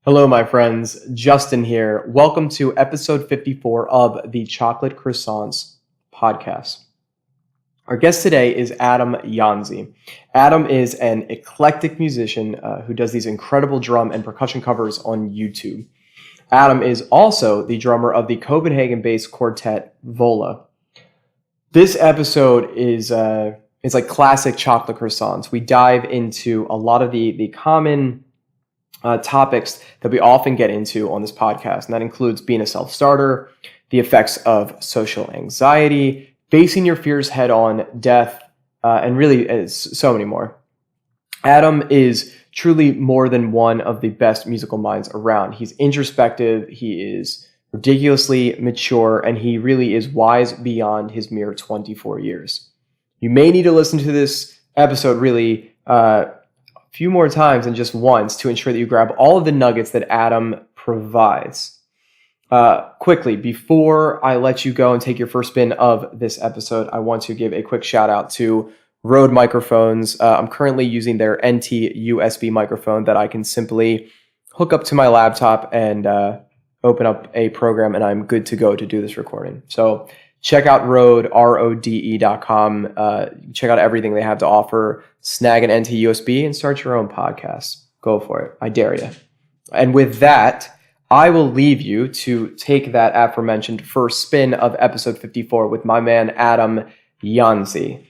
Hello, my friends. Justin here. Welcome to episode 54 of the Chocolate Croissants podcast. Our guest today is Adam Janzi. Adam is an eclectic musician who does these incredible drum and percussion covers on YouTube. Adam is also the drummer of the Copenhagen-based quartet Vola. This episode is like classic Chocolate Croissants. We dive into a lot of the common topics that we often get into on this podcast, and that includes being a self-starter, the effects of social anxiety, facing your fears head on, death, and really so many more. Adam is truly more than one of the best musical minds around. He's introspective, he is ridiculously mature, and he really is wise beyond his mere 24 years. You may need to listen to this episode really few more times than just once to ensure that you grab all of the nuggets that Adam provides. Quickly, before I let you go and take your first spin of this episode, I want to give a quick shout out to Rode microphones. I'm currently using their NT USB microphone that I can simply hook up to my laptop and open up a program, and I'm good to go to do this recording. So check out Rode, RODE.com. Check out everything they have to offer. Snag an NT USB and start your own podcast. Go for it. I dare you. And with that, I will leave you to take that aforementioned first spin of episode 54 with my man Adam Janzi.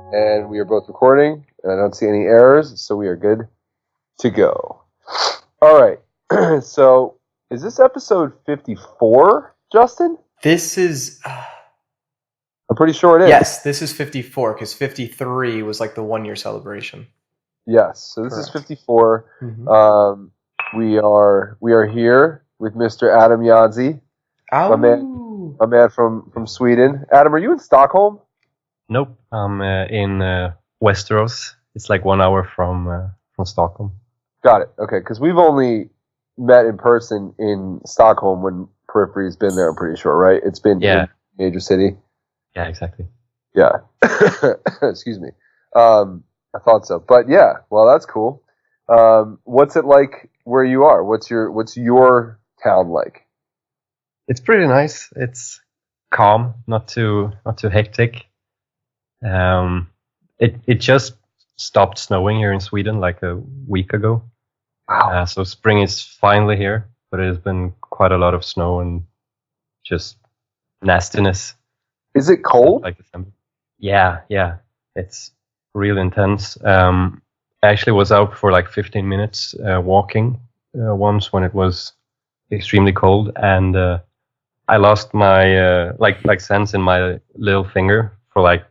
And we are both recording, and I don't see any errors, so we are good to go. All right. So, is this episode 54, Justin? This is... I'm pretty sure it is. Yes, this is 54, because 53 was like the one-year celebration. Yes, so this Correct. is 54. Mm-hmm. We are here with Mr. Adam Janzi, my man from Sweden. Adam, are you in Stockholm? Nope, I'm in Westeros. It's like 1 hour from Stockholm. Got it. Okay, because we've only met in person in Stockholm when Periphery's been there, I'm pretty sure, right? It's been in a major city. Yeah, exactly. Yeah. Excuse me. I thought so. But yeah, well, that's cool. What's it like where you are? What's your town like? It's pretty nice. It's calm, not too hectic. It just stopped snowing here in Sweden like a week ago. Wow. So spring is finally here, but it has been quite a lot of snow and just nastiness. Is it cold? Like December. Yeah. It's real intense. I actually was out for like 15 minutes walking once when it was extremely cold, and I lost my like sense in my little finger for like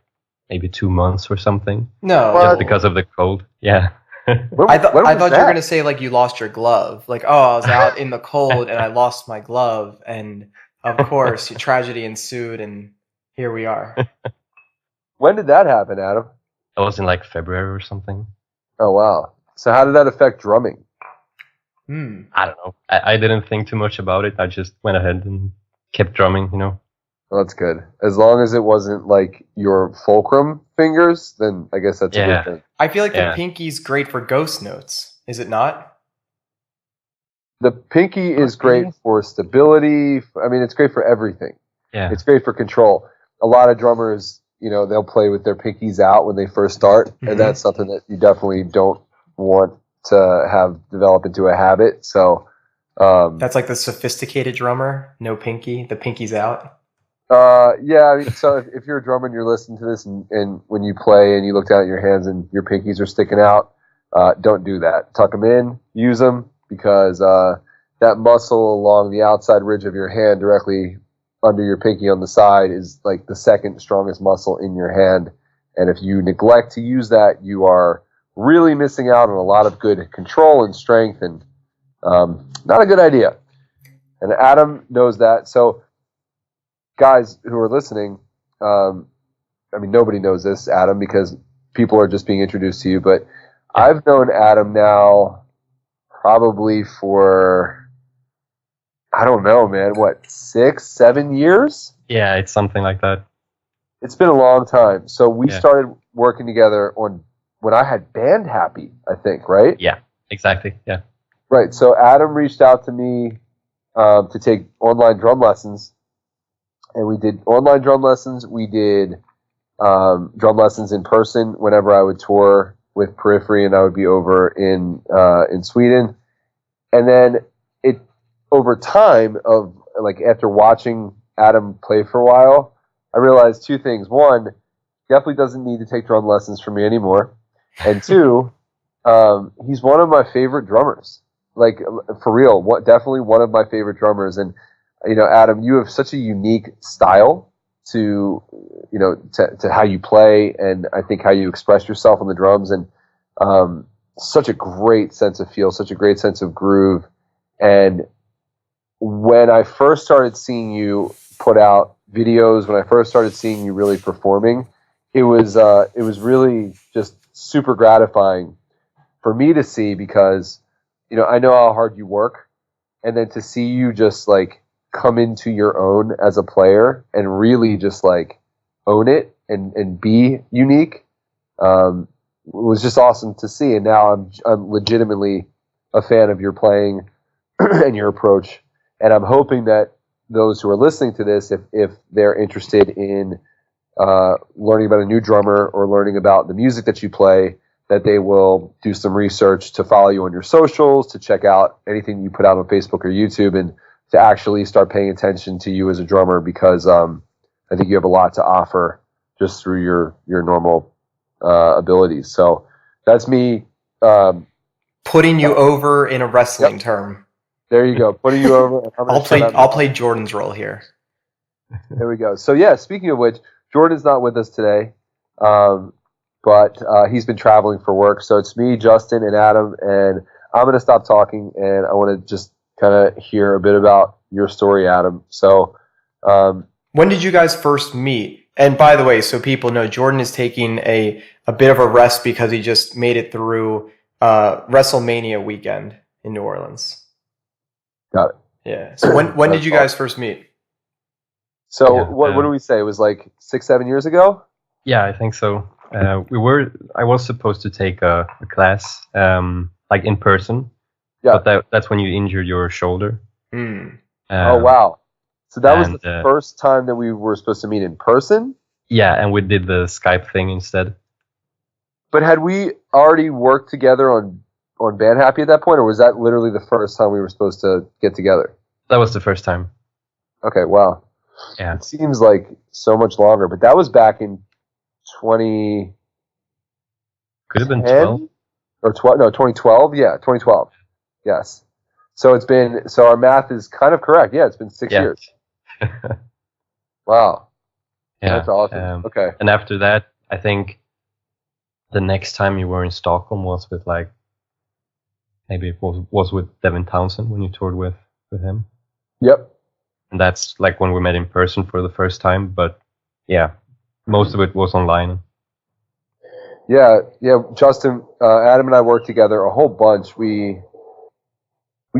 maybe 2 months or something. No. Just because of the cold. Yeah. I thought you were going to say like you lost your glove. Like, oh, I was out in the cold and I lost my glove. And of course, tragedy ensued and here we are. When did that happen, Adam? That was in like February or something. Oh, wow. So how did that affect drumming? I don't know. I didn't think too much about it. I just went ahead and kept drumming, you know. Well, that's good. As long as it wasn't like your fulcrum fingers, then I guess that's a good thing. I feel like the pinky's great for ghost notes. Is it not? The pinky is great for stability. I mean, it's great for everything. Yeah. It's great for control. A lot of drummers, you know, they'll play with their pinkies out when they first start, and that's something that you definitely don't want to have develop into a habit. So that's like the sophisticated drummer, no pinky, the pinky's out. Yeah, I mean, so if you're a drummer and you're listening to this and when you play and you look down at your hands and your pinkies are sticking out, don't do that. Tuck them in, use them, because that muscle along the outside ridge of your hand directly under your pinky on the side is like the second strongest muscle in your hand. And if you neglect to use that, you are really missing out on a lot of good control and strength, and not a good idea. And Adam knows that. So guys who are listening, I mean, nobody knows this, Adam, because people are just being introduced to you, but I've known Adam now probably for, I don't know, man, what, 6, 7 years? Yeah, it's something like that. It's been a long time. So we started working together on when I had Band Happy, I think, right? Yeah, exactly. Yeah. Right. So Adam reached out to me to take online drum lessons, and we did online drum lessons. We did drum lessons in person whenever I would tour with Periphery, and I would be over in Sweden. And then it over time of like after watching Adam play for a while, I realized two things. One, definitely doesn't need to take drum lessons from me anymore. And two, he's one of my favorite drummers. Like, for real, definitely one of my favorite drummers. And, you know, Adam, you have such a unique style to how you play, and I think how you express yourself on the drums, and such a great sense of feel, such a great sense of groove. And when I first started seeing you put out videos, when I first started seeing you really performing, it was really just super gratifying for me to see, because, you know, I know how hard you work, and then to see you just like come into your own as a player and really just like own it and be unique, was just awesome to see. And now I'm legitimately a fan of your playing and your approach. And I'm hoping that those who are listening to this, if they're interested in learning about a new drummer or learning about the music that you play, that they will do some research to follow you on your socials, to check out anything you put out on Facebook or YouTube, and to actually start paying attention to you as a drummer, because I think you have a lot to offer just through your normal abilities. So that's me putting you over in a wrestling term. There you go. Putting you over. I'll play Jordan's role here. There we go. So yeah, speaking of which, Jordan's not with us today, but he's been traveling for work. So it's me, Justin, and Adam, and I'm going to stop talking, and I want to just kind of hear a bit about your story, Adam. So when did you guys first meet? And by the way, so people know, Jordan is taking a bit of a rest because he just made it through WrestleMania weekend in New Orleans. Got it. Yeah. So when did you guys first meet? So what do we say? It was like 6-7 years ago? Yeah, I think so. I was supposed to take a class like in person. Yeah. But that's when you injured your shoulder. Oh wow. So that was the first time that we were supposed to meet in person? Yeah, and we did the Skype thing instead. But had we already worked together on Band Happy at that point, or was that literally the first time we were supposed to get together? That was the first time. Okay, wow. Yeah. It seems like so much longer, but that was back in 20... Could have been 12? Or 2012? Yeah, 2012. Yes. So our math is kind of correct. Yeah, it's been 6 years. Wow. Yeah. That's awesome. Okay. And after that, I think the next time you were in Stockholm was with maybe it was with Devin Townsend when you toured with him. Yep. And that's like when we met in person for the first time. But yeah, most of it was online. Yeah. Justin, Adam and I worked together a whole bunch. We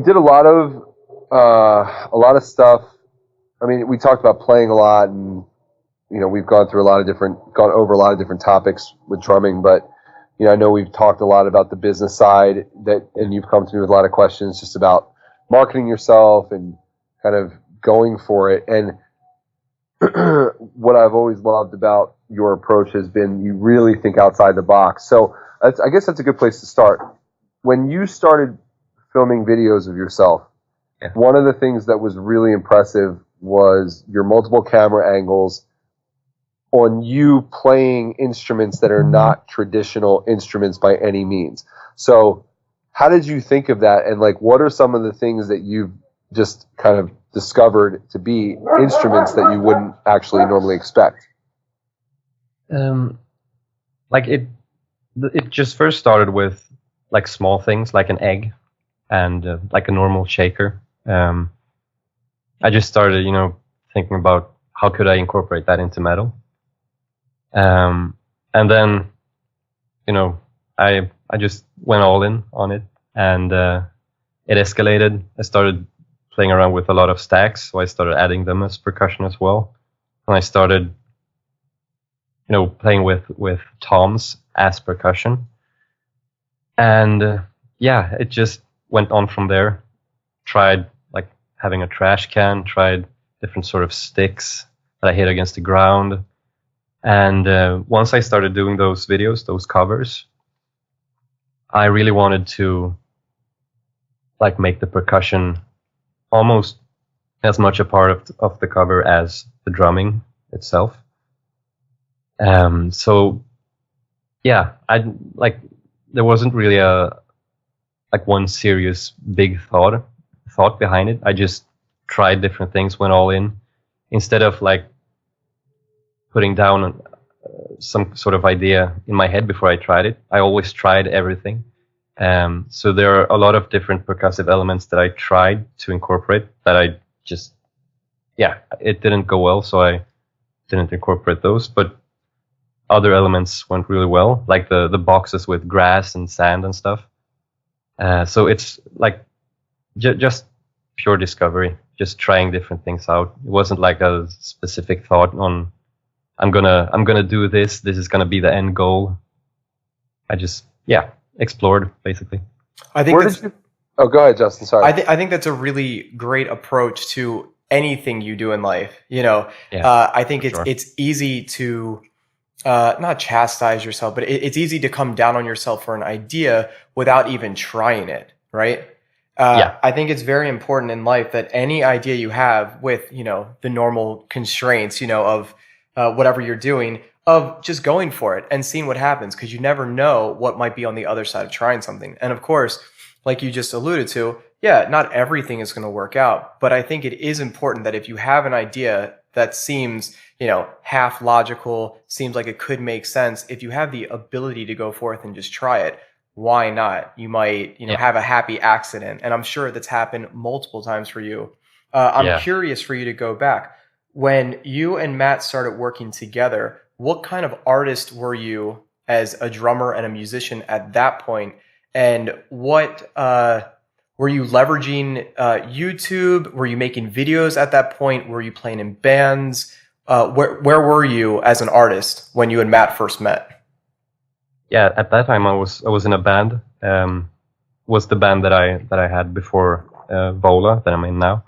did a lot of stuff. I mean, we talked about playing a lot, and you know, we've gone over a lot of different topics with drumming. But you know, I know we've talked a lot about the business side, and you've come to me with a lot of questions just about marketing yourself and kind of going for it. And what I've always loved about your approach has been you really think outside the box. So I guess that's a good place to start. When you started filming videos of yourself, one of the things that was really impressive was your multiple camera angles on you playing instruments that are not traditional instruments by any means. So how did you think of that? And like, what are some of the things that you've just kind of discovered to be instruments that you wouldn't actually normally expect? Like it just first started with like small things like an egg and like a normal shaker. I just started, thinking about how could I incorporate that into metal. And then, I just went all in on it, and it escalated. I started playing around with a lot of stacks, so I started adding them as percussion as well. And I started, playing with toms as percussion, and it just went on from there. Tried like having a trash can, tried different sort of sticks that I hit against the ground, and once I started doing those videos, those covers, I really wanted to like make the percussion almost as much a part of the cover as the drumming itself. So yeah, I like there wasn't really a like one serious big thought behind it. I just tried different things, went all in, instead of like putting down some sort of idea in my head before I tried it. I always tried everything. So there are a lot of different percussive elements that I tried to incorporate that I just, it didn't go well, so I didn't incorporate those. But other elements went really well, like the boxes with grass and sand and stuff. So it's like just pure discovery, just trying different things out. It wasn't like a specific thought on I'm gonna do this. This is gonna be the end goal. I just explored basically. I think Oh, go ahead, Justin. Sorry. I think that's a really great approach to anything you do in life. I think it's easy to not chastise yourself, but it's easy to come down on yourself for an idea without even trying it, right? I think it's very important in life that any idea you have with, the normal constraints, of whatever you're doing, of just going for it and seeing what happens, because you never know what might be on the other side of trying something. And of course, like you just alluded to, not everything is going to work out, but I think it is important that if you have an idea that seems, half logical, seems like it could make sense, if you have the ability to go forth and just try it, why not? You might, have a happy accident. And I'm sure that's happened multiple times for you. I'm curious for you to go back. When you and Matt started working together, what kind of artist were you as a drummer and a musician at that point? And what were you leveraging YouTube? Were you making videos at that point? Were you playing in bands? Where were you as an artist when you and Matt first met? Yeah, at that time I was in a band. Was the band that I had before Vola, that I'm in now,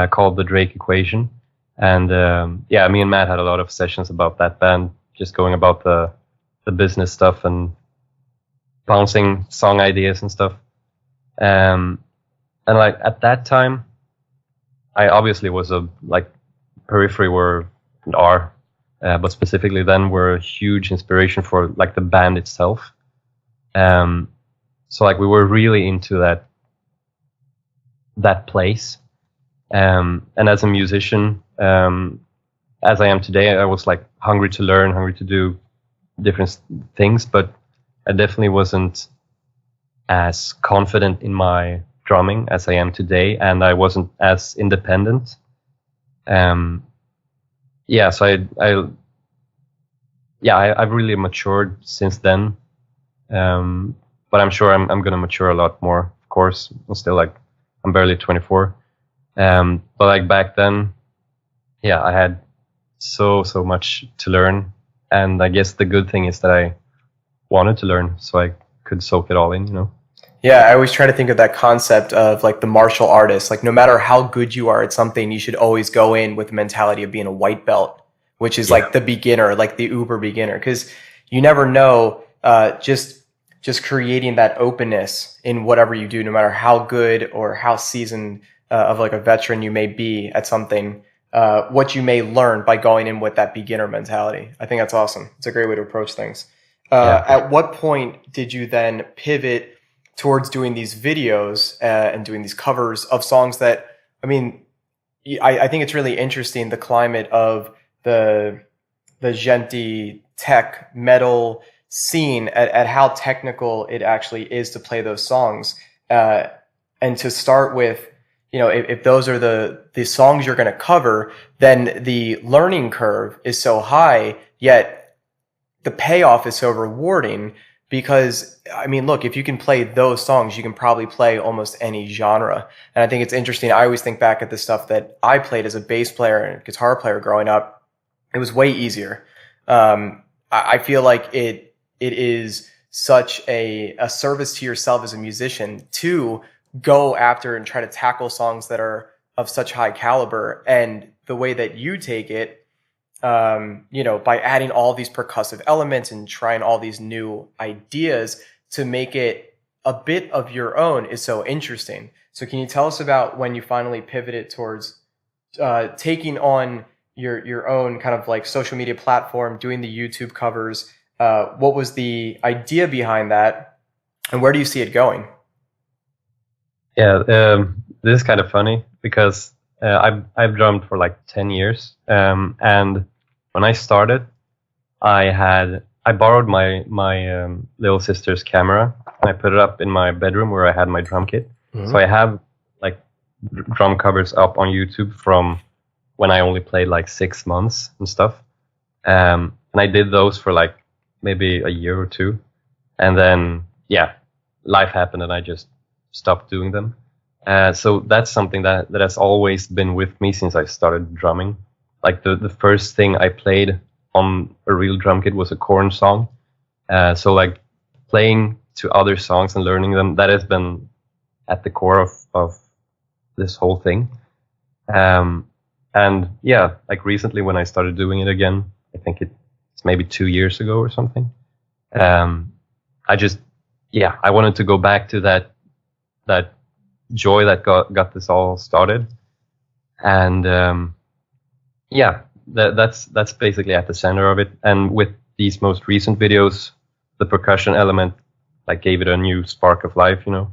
called the Drake Equation. And me and Matt had a lot of sessions about that band, just going about the business stuff and bouncing song ideas and stuff. And like at that time, I obviously was Periphery but specifically then were a huge inspiration for like the band itself. So like we were really into that place. And as a musician, as I am today, I was like hungry to learn, hungry to do different things, but I definitely wasn't as confident in my drumming as I am today, and I wasn't as independent. So I've really matured since then. But I'm sure I'm going to mature a lot more, of course. I'm still I'm barely 24. But like back then, I had so much to learn. And I guess the good thing is that I wanted to learn, so I could soak it all in, Yeah, I always try to think of that concept of like the martial artist. Like no matter how good you are at something, you should always go in with the mentality of being a white belt, which is like the beginner, like the uber beginner. Because you never know, just creating that openness in whatever you do, no matter how good or how seasoned of like a veteran you may be at something, what you may learn by going in with that beginner mentality. I think that's awesome. It's a great way to approach things. At what point did you then pivot towards doing these videos and doing these covers of songs that, I think it's really interesting, the climate of the Janzi tech metal scene at how technical it actually is to play those songs. And to start with, if those are the songs you're going to cover, then the learning curve is so high, yet the payoff is so rewarding because I mean, look, if you can play those songs, you can probably play almost any genre. And I think it's interesting. I always think back at the stuff that I played as a bass player and guitar player growing up. It was way easier. I feel like it is such a service to yourself as a musician to go after and try to tackle songs that are of such high caliber. And the way that you take it, by adding all these percussive elements and trying all these new ideas to make it a bit of your own is so interesting. So can you tell us about when you finally pivoted towards taking on your own kind of like social media platform, doing the YouTube covers? What was the idea behind that, and where do you see it going? Yeah, this is kind of funny because I've drummed for like 10 years, and when I started, I borrowed my little sister's camera and I put it up in my bedroom where I had my drum kit. Mm-hmm. So I have like drum covers up on YouTube from when I only played like 6 months and stuff. And I did those for like maybe a year or two, and then life happened and I just stopped doing them. So that's something that has always been with me since I started drumming. Like the first thing I played on a real drum kit was a Korn song. So like playing to other songs and learning them, that has been at the core of this whole thing. And yeah, like recently when I started doing it again, I think it's maybe 2 years ago or something. I wanted to go back to that joy that got this all started. And that's basically at the center of it. And with these most recent videos, the percussion element like gave it a new spark of life, Of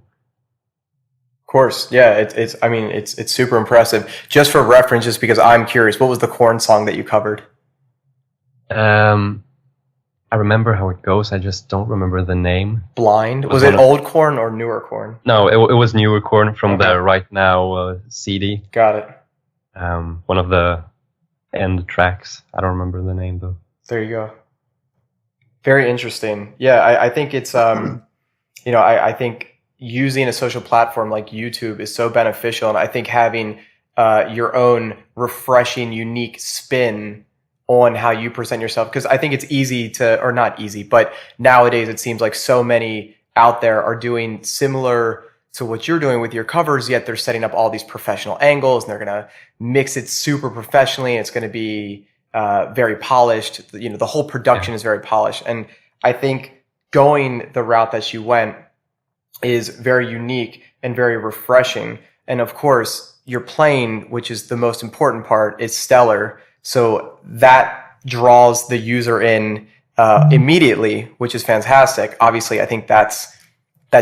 course, yeah. It's super impressive. Just for reference, just because I'm curious, what was the Korn song that you covered? I remember how it goes. I just don't remember the name. Blind? Was it old Korn or newer Korn? No, it was newer Korn from the Right Now CD. Got it. One of the end tracks. I don't remember the name though. There you go. Very interesting. Yeah, I think it's I think using a social platform like YouTube is so beneficial, and I think having your own refreshing, unique spin on how you present yourself, because I think it's easy to, or not easy, but nowadays it seems like so many out there are doing similar to what you're doing with your covers, yet they're setting up all these professional angles and they're going to mix it super professionally and it's going to be very polished. The whole production is very polished. And I think going the route that you went is very unique and very refreshing. And of course, your playing, which is the most important part, is stellar. So that draws the user in immediately, which is fantastic. Obviously, I think that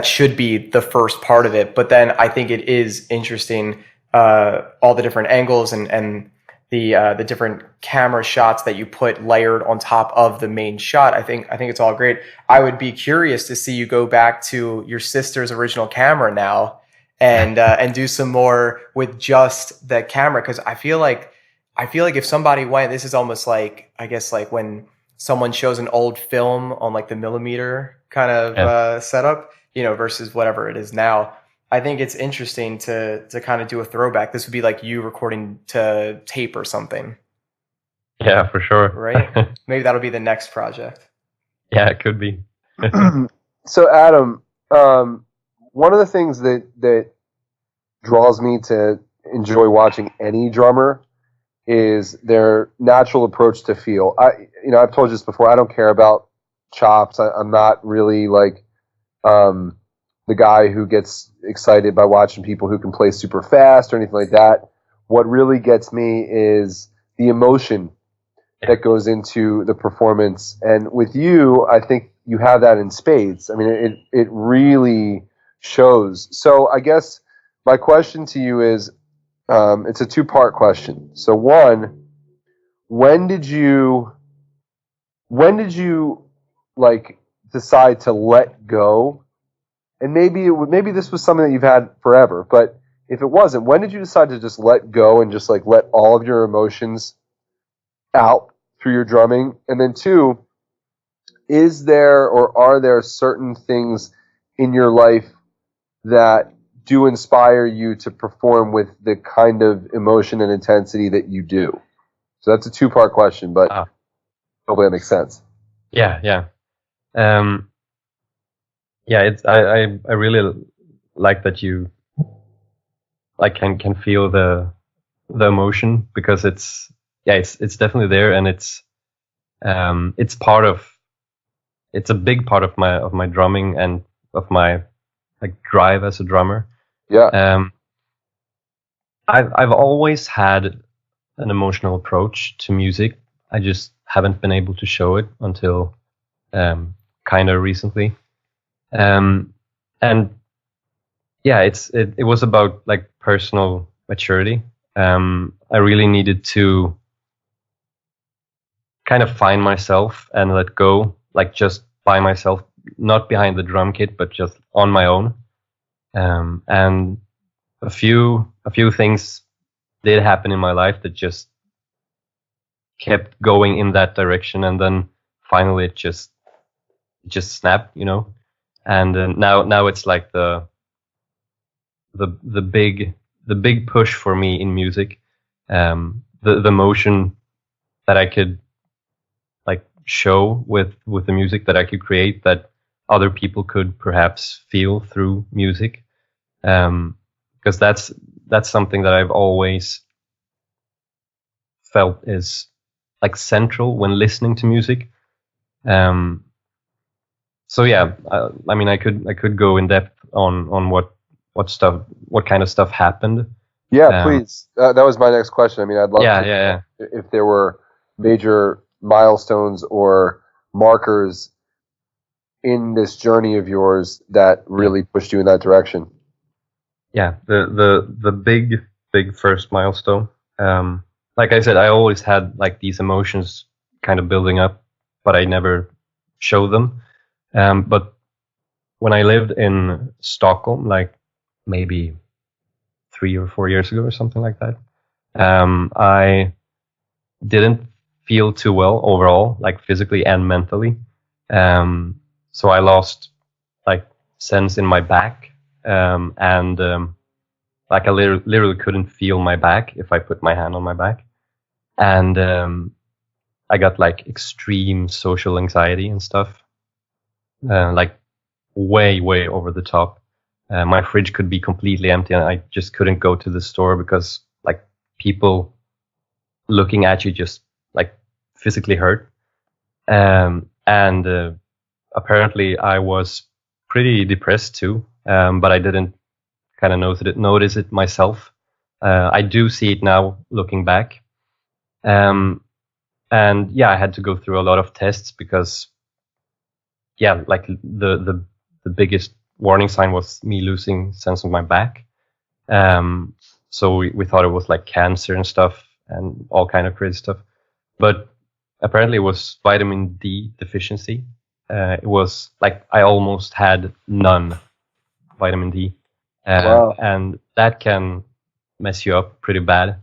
should be the first part of it. But then I think it is interesting, all the different angles and the different camera shots that you put layered on top of the main shot. I think it's all great. I would be curious to see you go back to your sister's original camera now and do some more with just the camera, because I feel like if somebody went, this is almost like, I guess, like when someone shows an old film on like the millimeter kind of setup, versus whatever it is now. I think it's interesting to kind of do a throwback. This would be like you recording to tape or something. Yeah, for sure. Right? Maybe that'll be the next project. Yeah, it could be. So Adam, one of the things that draws me to enjoy watching any drummer is their natural approach to feel. I've told you this before. I don't care about chops. I'm not really like the guy who gets excited by watching people who can play super fast or anything like that. What really gets me is the emotion that goes into the performance. And with you, I think you have that in spades. I mean, it really shows. So I guess my question to you is, it's a two-part question. So one, when did you like decide to let go? And maybe this was something that you've had forever, but if it wasn't, when did you decide to just let go and just like let all of your emotions out through your drumming? And then two, is there or are there certain things in your life that do inspire you to perform with the kind of emotion and intensity that you do? So that's a two-part question, but hopefully that makes sense. Yeah. I really like that you like can feel the emotion, because it's definitely there, and it's a big part of my drumming and of my like drive as a drummer. Yeah. I've always had an emotional approach to music. I just haven't been able to show it until kind of recently. And yeah, it was about like personal maturity. I really needed to kind of find myself and let go, like just by myself, not behind the drum kit, but just on my own. And a few things did happen in my life that just kept going in that direction, and then finally it just snapped, you know. And now it's like the big push for me in music, the motion that I could like show with the music that I could create, that other people could perhaps feel through music, because that's something that I've always felt is like central when listening to music. So yeah, I mean, I could go in depth on what kind of stuff happened. Yeah, please. That was my next question. I mean, I'd love to if there were major milestones or markers in this journey of yours that really pushed you in that direction. Yeah, the big first milestone. Like I said, I always had like these emotions kind of building up, but I never showed them. But when I lived in Stockholm, like maybe 3 or 4 years ago or something like that, I didn't feel too well overall, like physically and mentally. So I lost like sense in my back, and like I literally couldn't feel my back if I put my hand on my back. And I got like extreme social anxiety and stuff, like way over the top. My fridge could be completely empty, and I just couldn't go to the store because like people looking at you just like physically hurt. And apparently I was pretty depressed too, but I didn't kind of notice it myself. I do see it now looking back. And yeah, I had to go through a lot of tests because, yeah, like the biggest warning sign was me losing sense of my back. So we thought it was like cancer and stuff and all kind of crazy stuff. But apparently it was vitamin D deficiency. It was like I almost had none vitamin D. Wow. And that can mess you up pretty bad.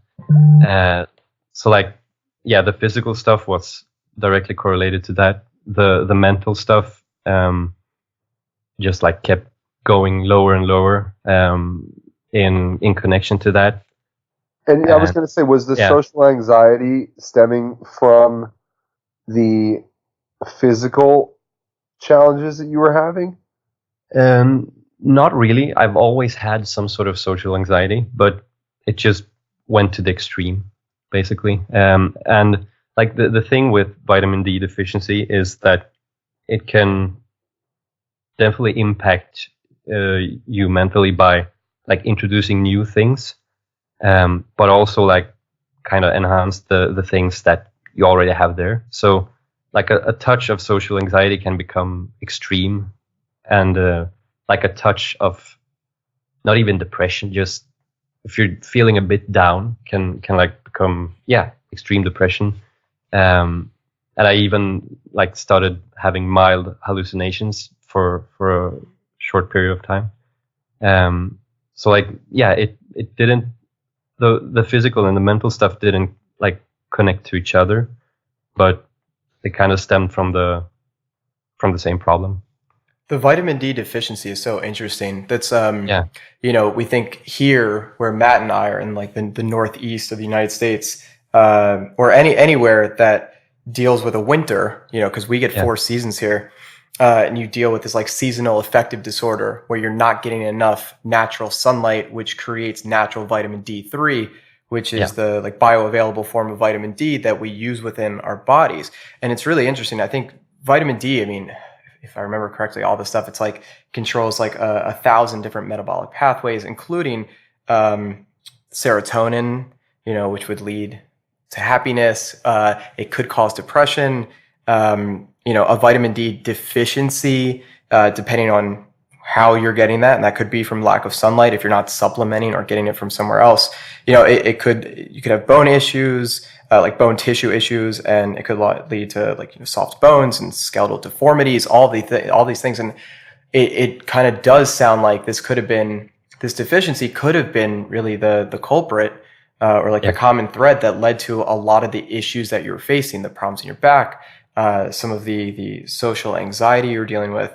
So like, yeah, the physical stuff was directly correlated to that. The mental stuff just like kept going lower and lower in connection to that. And I was going to say, was the social anxiety stemming from the physical challenges that you were having? Not really. I've always had some sort of social anxiety, but it just went to the extreme, basically. And like the thing with vitamin D deficiency is that it can definitely impact you mentally by like introducing new things, but also like kind of enhance the things that you already have there. So like a touch of social anxiety can become extreme, and like a touch of not even depression, just if you're feeling a bit down, can like become extreme depression. And I even like started having mild hallucinations for a short period of time. So like it didn't, the physical and the mental stuff didn't like connect to each other, but it kind of stemmed from the from the same problem. The vitamin D deficiency is so interesting. That's Yeah. we think here where Matt and I are in like the northeast of the United States, or anywhere that deals with a winter, because we get 4 seasons here, and you deal with this like seasonal affective disorder where you're not getting enough natural sunlight, which creates natural vitamin D3, which is the like bioavailable form of vitamin D that we use within our bodies. And it's really interesting. I think vitamin D, I mean, if I remember correctly, all the stuff, it's like controls like 1,000 different metabolic pathways, including serotonin, which would lead to happiness. It could cause depression. A vitamin D deficiency, depending on how you're getting that, and that could be from lack of sunlight if you're not supplementing or getting it from somewhere else. You could have bone issues, like bone tissue issues, and it could lead to like soft bones and skeletal deformities, all these things. And it kind of does sound like this deficiency could have been really the culprit, or like the common thread that led to a lot of the issues that you're facing, the problems in your back, some of the social anxiety you're dealing with.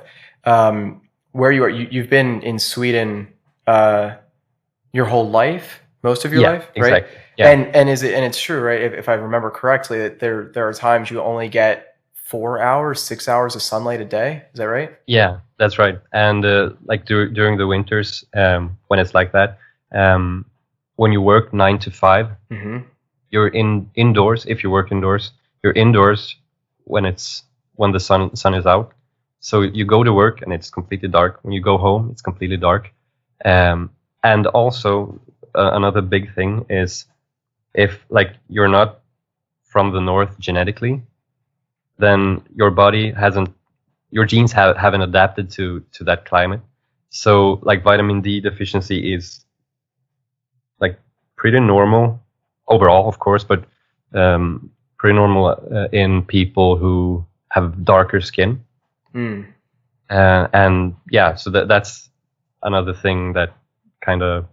Where you are, you've been in Sweden your whole life, most of your life, right? Exactly. Yeah. And it's true, right? If I remember correctly, that there are times you only get 4 hours, 6 hours of sunlight a day. Is that right? Yeah, that's right. And like during the winters, when it's like that, when you work 9 to 5, you're indoors. If you work indoors, you're indoors when the sun is out. So you go to work and it's completely dark. When you go home, it's completely dark. And also another big thing is if like you're not from the north genetically, then your genes haven't adapted to that climate. So like vitamin D deficiency is like pretty normal overall, of course, but pretty normal in people who have darker skin. And yeah, so that's another thing that kind of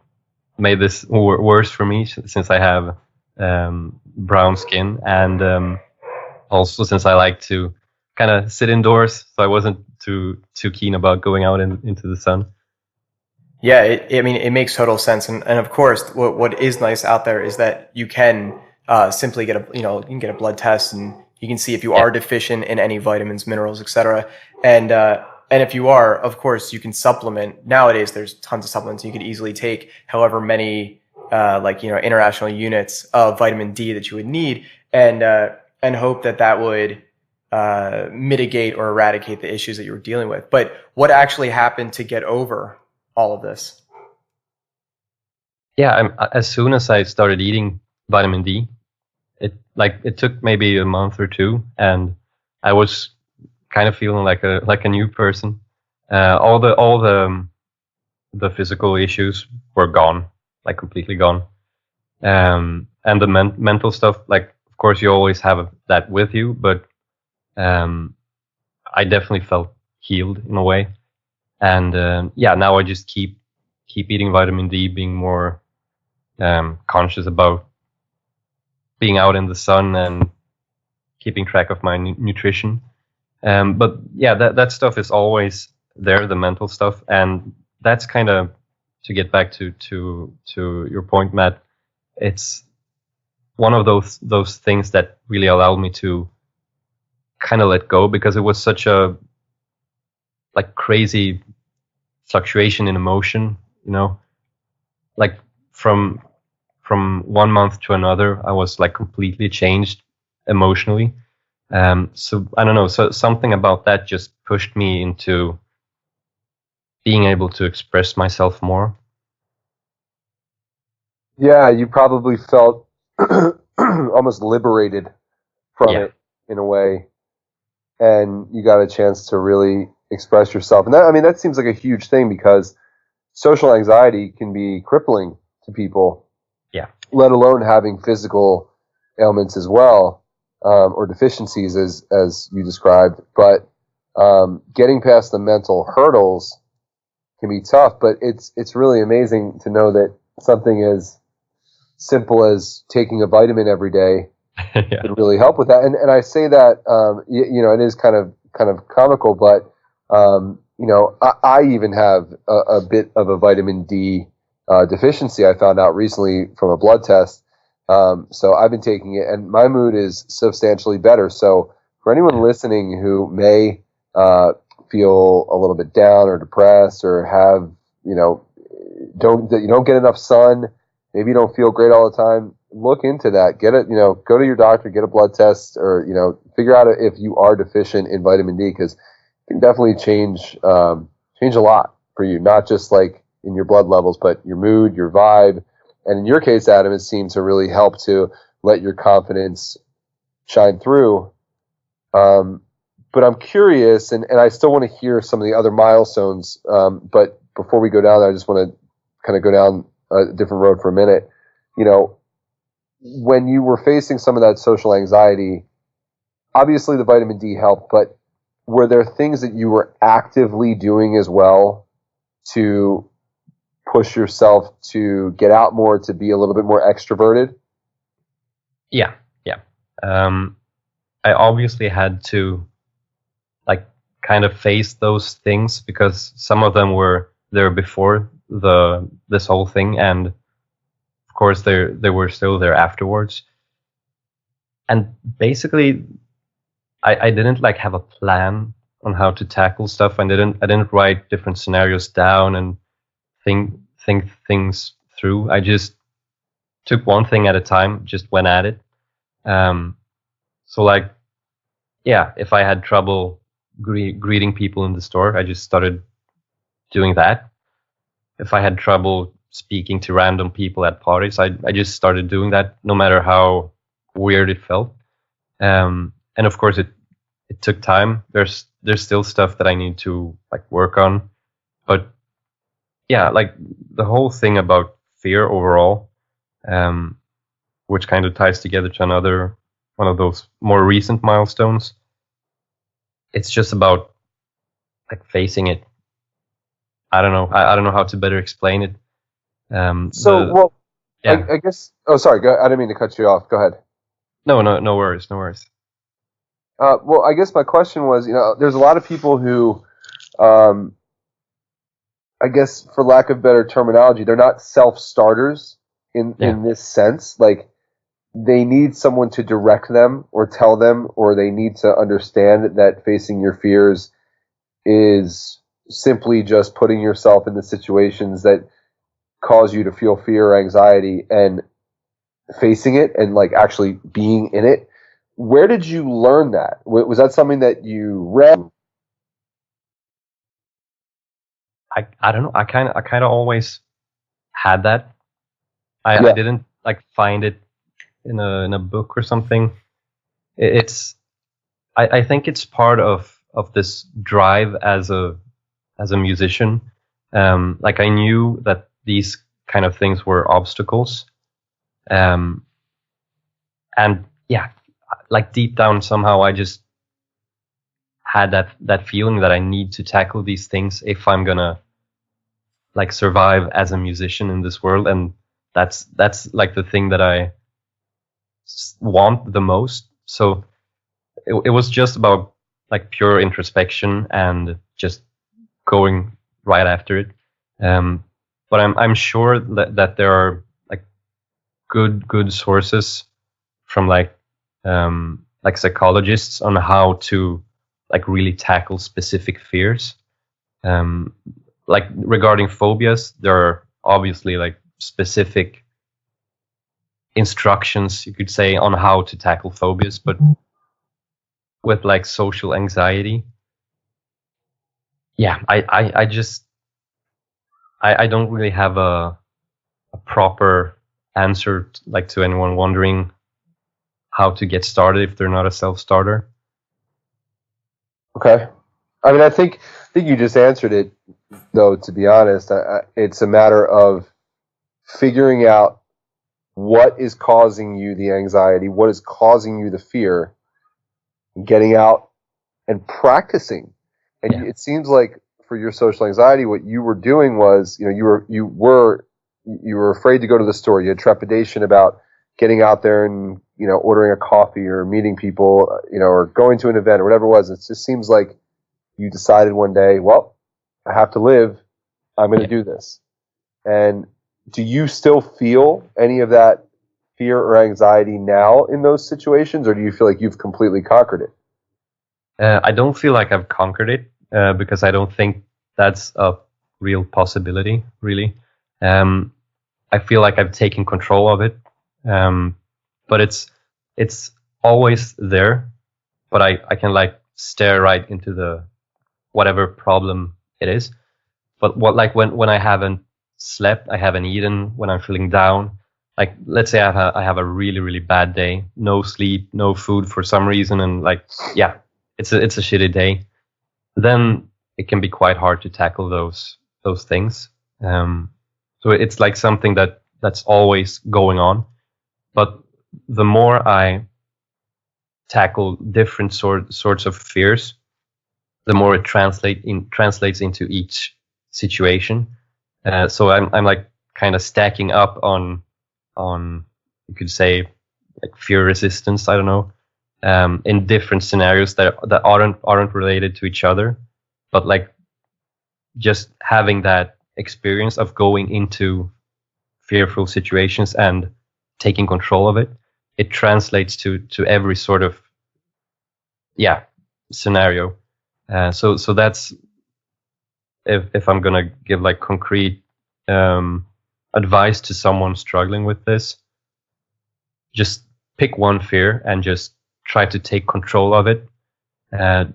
made this worse for me, since I have brown skin, and also since I like to kind of sit indoors, so I wasn't too keen about going out into the sun. Yeah, it makes total sense, and of course, what is nice out there is that you can simply get you can get a blood test, and you can see if you are deficient in any vitamins, minerals, etc. And if you are, of course, you can supplement. Nowadays, there's tons of supplements you could easily take, however many international units of vitamin D that you would need, and hope that would mitigate or eradicate the issues that you were dealing with. But what actually happened to get over all of this? Yeah, as soon as I started eating vitamin D, it took maybe a month or two, and I was kind of feeling like a new person. All the physical issues were gone, like completely gone. And the mental stuff, like of course you always have that with you, but I definitely felt healed in a way. And now I just keep eating vitamin D, being more conscious about being out in the sun and keeping track of my nutrition. But yeah, that stuff is always there, the mental stuff, and that's kind of, to get back to your point, Matt. It's one of those things that really allowed me to kind of let go, because it was such a like crazy fluctuation in emotion, like from 1 month to another, I was like completely changed emotionally. So I don't know. So something about that just pushed me into being able to express myself more. Yeah, you probably felt almost liberated from it in a way, and you got a chance to really express yourself. And that seems like a huge thing, because social anxiety can be crippling to people. Yeah. Let alone having physical ailments as well. Or deficiencies, as you described, but getting past the mental hurdles can be tough. But it's really amazing to know that something as simple as taking a vitamin every day could really help with that. And I say that it is kind kind of comical, but I even have a bit of a vitamin D deficiency. I found out recently from a blood test. So I've been taking it, and my mood is substantially better. So for anyone listening who may feel a little bit down or depressed, or have don't get enough sun, maybe you don't feel great all the time, look into that. Get it, go to your doctor, get a blood test, or figure out if you are deficient in vitamin D, because it can definitely change a lot for you, not just like in your blood levels, but your mood, your vibe. And in your case, Adam, it seems to really help to let your confidence shine through. But I'm curious, and I still want to hear some of the other milestones. But before we go down there, I just want to kind of go down a different road for a minute. When you were facing some of that social anxiety, obviously the vitamin D helped, but were there things that you were actively doing as well to push yourself to get out more, to be a little bit more extroverted? Yeah. I obviously had to kind of face those things, because some of them were there before this whole thing, and of course they were still there afterwards. And basically I didn't have a plan on how to tackle stuff. I didn't write different scenarios down and think things through. I just took one thing at a time, just went at it. So if I had trouble greeting people in the store, I just started doing that. If I had trouble speaking to random people at parties, I just started doing that, no matter how weird it felt. And of course it took time. There's still stuff that I need to work on, but yeah, the whole thing about fear overall, which kind of ties together to another one of those more recent milestones. It's just about facing it. I don't know. I don't know how to better explain it. I guess. Oh, sorry. I didn't mean to cut you off. Go ahead. No worries. Well, I guess my question was, there's a lot of people who, I guess, for lack of better terminology, they're not self-starters in this sense. They need someone to direct them or tell them, or they need to understand that facing your fears is simply just putting yourself in the situations that cause you to feel fear or anxiety and facing it and actually being in it. Where did you learn that? Was that something that you read? I don't know. I kind of always had that. I didn't find it in a book or something. I think it's part of this drive as a musician. I knew that these kind of things were obstacles, and yeah, deep down somehow I just had that feeling that I need to tackle these things if I'm gonna survive as a musician in this world. And that's the thing that I want the most. So it was just about pure introspection and just going right after it. But I'm sure that there are good sources from psychologists on how to really tackle specific fears. Regarding phobias, there are obviously specific instructions, you could say, on how to tackle phobias. But with social anxiety, yeah, I don't really have a proper answer to anyone wondering how to get started if they're not a self-starter. Okay. I mean, I think you just answered it, though, to be honest. It's a matter of figuring out what is causing you the anxiety, what is causing you the fear, getting out and practicing. And it seems like for your social anxiety, what you were doing was, you were afraid to go to the store. You had trepidation about getting out there and, ordering a coffee or meeting people, or going to an event or whatever it was. It just seems like you decided one day, well, I have to live. I'm going to do this. And do you still feel any of that fear or anxiety now in those situations, or do you feel like you've completely conquered it? I don't feel like I've conquered it because I don't think that's a real possibility, really. I feel like I've taken control of it, but it's always there. But I can like stare right into the whatever problem it is. But when I haven't slept, I haven't eaten, when I'm feeling down, like let's say I have a really really bad day, no sleep, no food for some reason, and it's a shitty day, then it can be quite hard to tackle those things. So it's like something that's always going on. But the more I tackle different sorts of fears, the more it translates into each situation. So I'm like kind of stacking up on you could say like fear resistance. I don't know. In different scenarios that aren't related to each other, but like just having that experience of going into fearful situations and taking control of it, it translates to every sort of scenario. So that's if I'm gonna give like concrete advice to someone struggling with this, just pick one fear and just try to take control of it.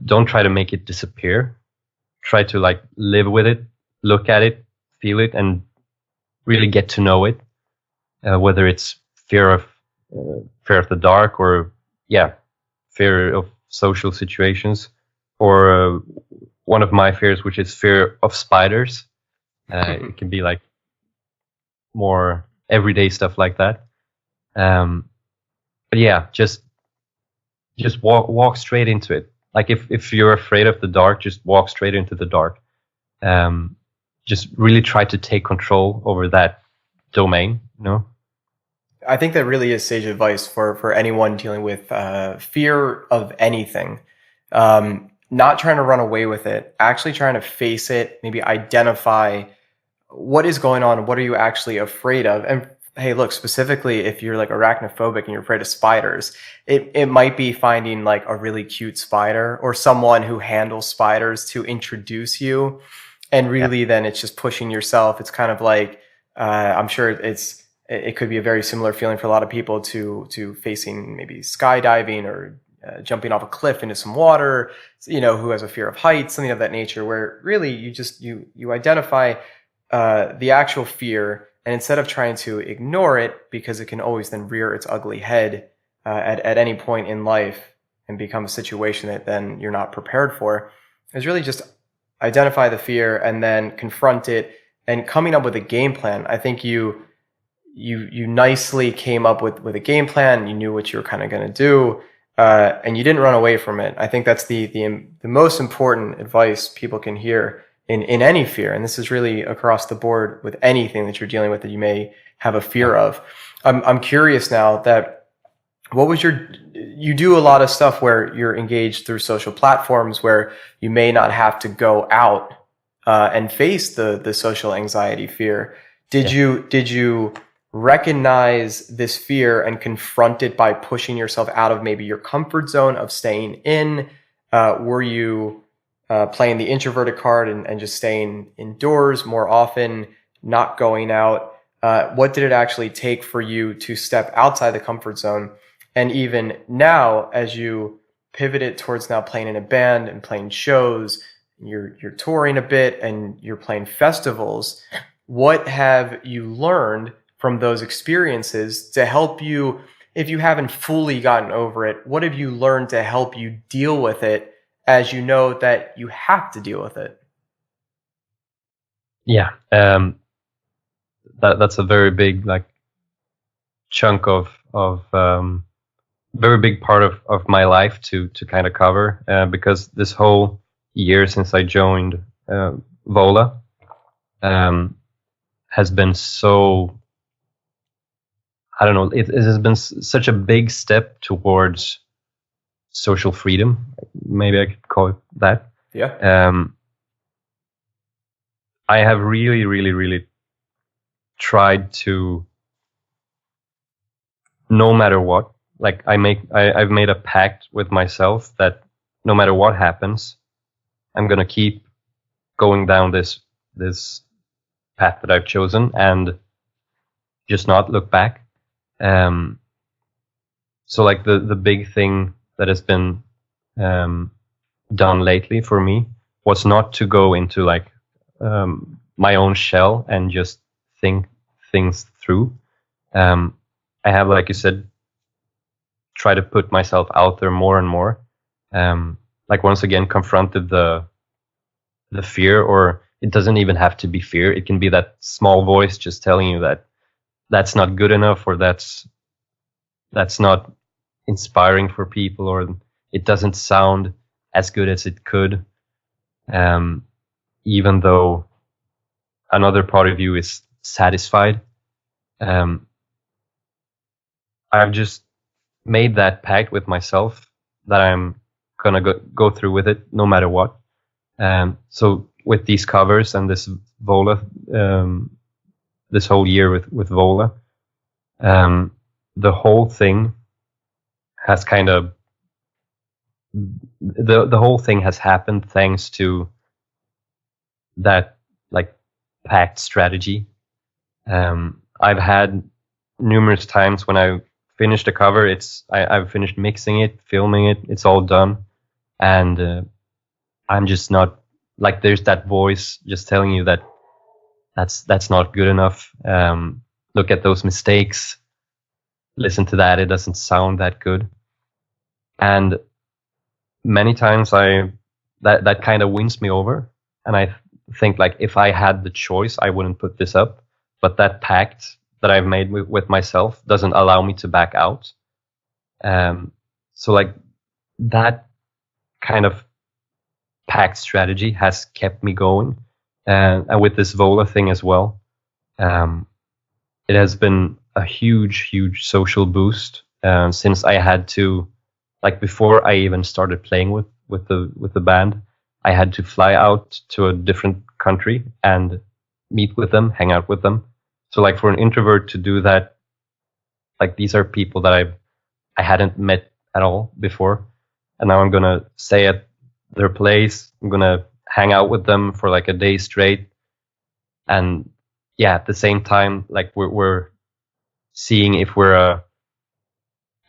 Don't try to make it disappear. Try to like live with it, look at it, feel it, and really get to know it. Whether it's fear of the dark, or fear of social situations, or one of my fears, which is fear of spiders. It can be like more everyday stuff like that. But yeah, just walk straight into it. Like if you're afraid of the dark, just walk straight into the dark. Just really try to take control over that domain, I think that really is sage advice for anyone dealing with fear of anything. Not trying to run away with it, actually trying to face it, maybe identify what is going on, what are you actually afraid of. And hey, look, specifically if you're like arachnophobic and you're afraid of spiders, it might be finding like a really cute spider or someone who handles spiders to introduce you. And really then it's just pushing yourself. It's kind of like, I'm sure it could be a very similar feeling for a lot of people to facing maybe skydiving or jumping off a cliff into some water, who has a fear of heights, something of that nature, where really you identify the actual fear, and instead of trying to ignore it, because it can always then rear its ugly head at any point in life and become a situation that then you're not prepared for, is really just identify the fear and then confront it and coming up with a game plan. I think you nicely came up with a game plan. You knew what you were kind of going to do, and you didn't run away from it. I think that's the most important advice people can hear in any fear. And this is really across the board with anything that you're dealing with that you may have a fear of. I'm curious now that you do a lot of stuff where you're engaged through social platforms where you may not have to go out and face the social anxiety fear. Did you recognize this fear and confront it by pushing yourself out of maybe your comfort zone of staying in? Were you playing the introverted card and just staying indoors more often, not going out? What did it actually take for you to step outside the comfort zone? And even now, as you pivoted towards now playing in a band and playing shows, you're touring a bit and you're playing festivals, what have you learned from those experiences to help you, if you haven't fully gotten over it, what have you learned to help you deal with it as you know that you have to deal with it? Yeah, that's a very big chunk of very big part of my life to kind of cover, because this whole year since I joined Vola has been so I don't know. It has been such a big step towards social freedom. Maybe I could call it that. Yeah. I have really, really, really tried to, no matter what, like I've made a pact with myself that no matter what happens, I'm gonna keep going down this path that I've chosen and just not look back. So like the big thing that has been done lately for me was not to go into like my own shell and just think things through. I have, like you said, try to put myself out there more and more. Like once again, confronted the fear, or it doesn't even have to be fear. It can be that small voice just telling you that that's not good enough, or that's not inspiring for people, or it doesn't sound as good as it could. Even though another part of you is satisfied. I've just made that pact with myself that I'm gonna go through with it no matter what. So with these covers and this Vola, this whole year with Vola, the whole thing has kind of the whole thing has happened thanks to that like pact strategy. I've had numerous times when I finished a cover, I've finished mixing it, filming it, it's all done, and I'm just not, like, there's that voice just telling you that that's not good enough. Look at those mistakes, listen to that, it doesn't sound that good. And many times that kind of wins me over, and I think, like, if I had the choice, I wouldn't put this up, but that pact that I've made with myself doesn't allow me to back out. So like that kind of pact strategy has kept me going, and with this Vola thing as well, it has been a huge social boost, since I had to, like, before I even started playing with the band, I had to fly out to a different country and meet with them, hang out with them. So like for an introvert to do that, like, these are people that I hadn't met at all before, and now I'm gonna stay at their place. I'm gonna hang out with them for like a day straight, and yeah, at the same time, like we're seeing if we're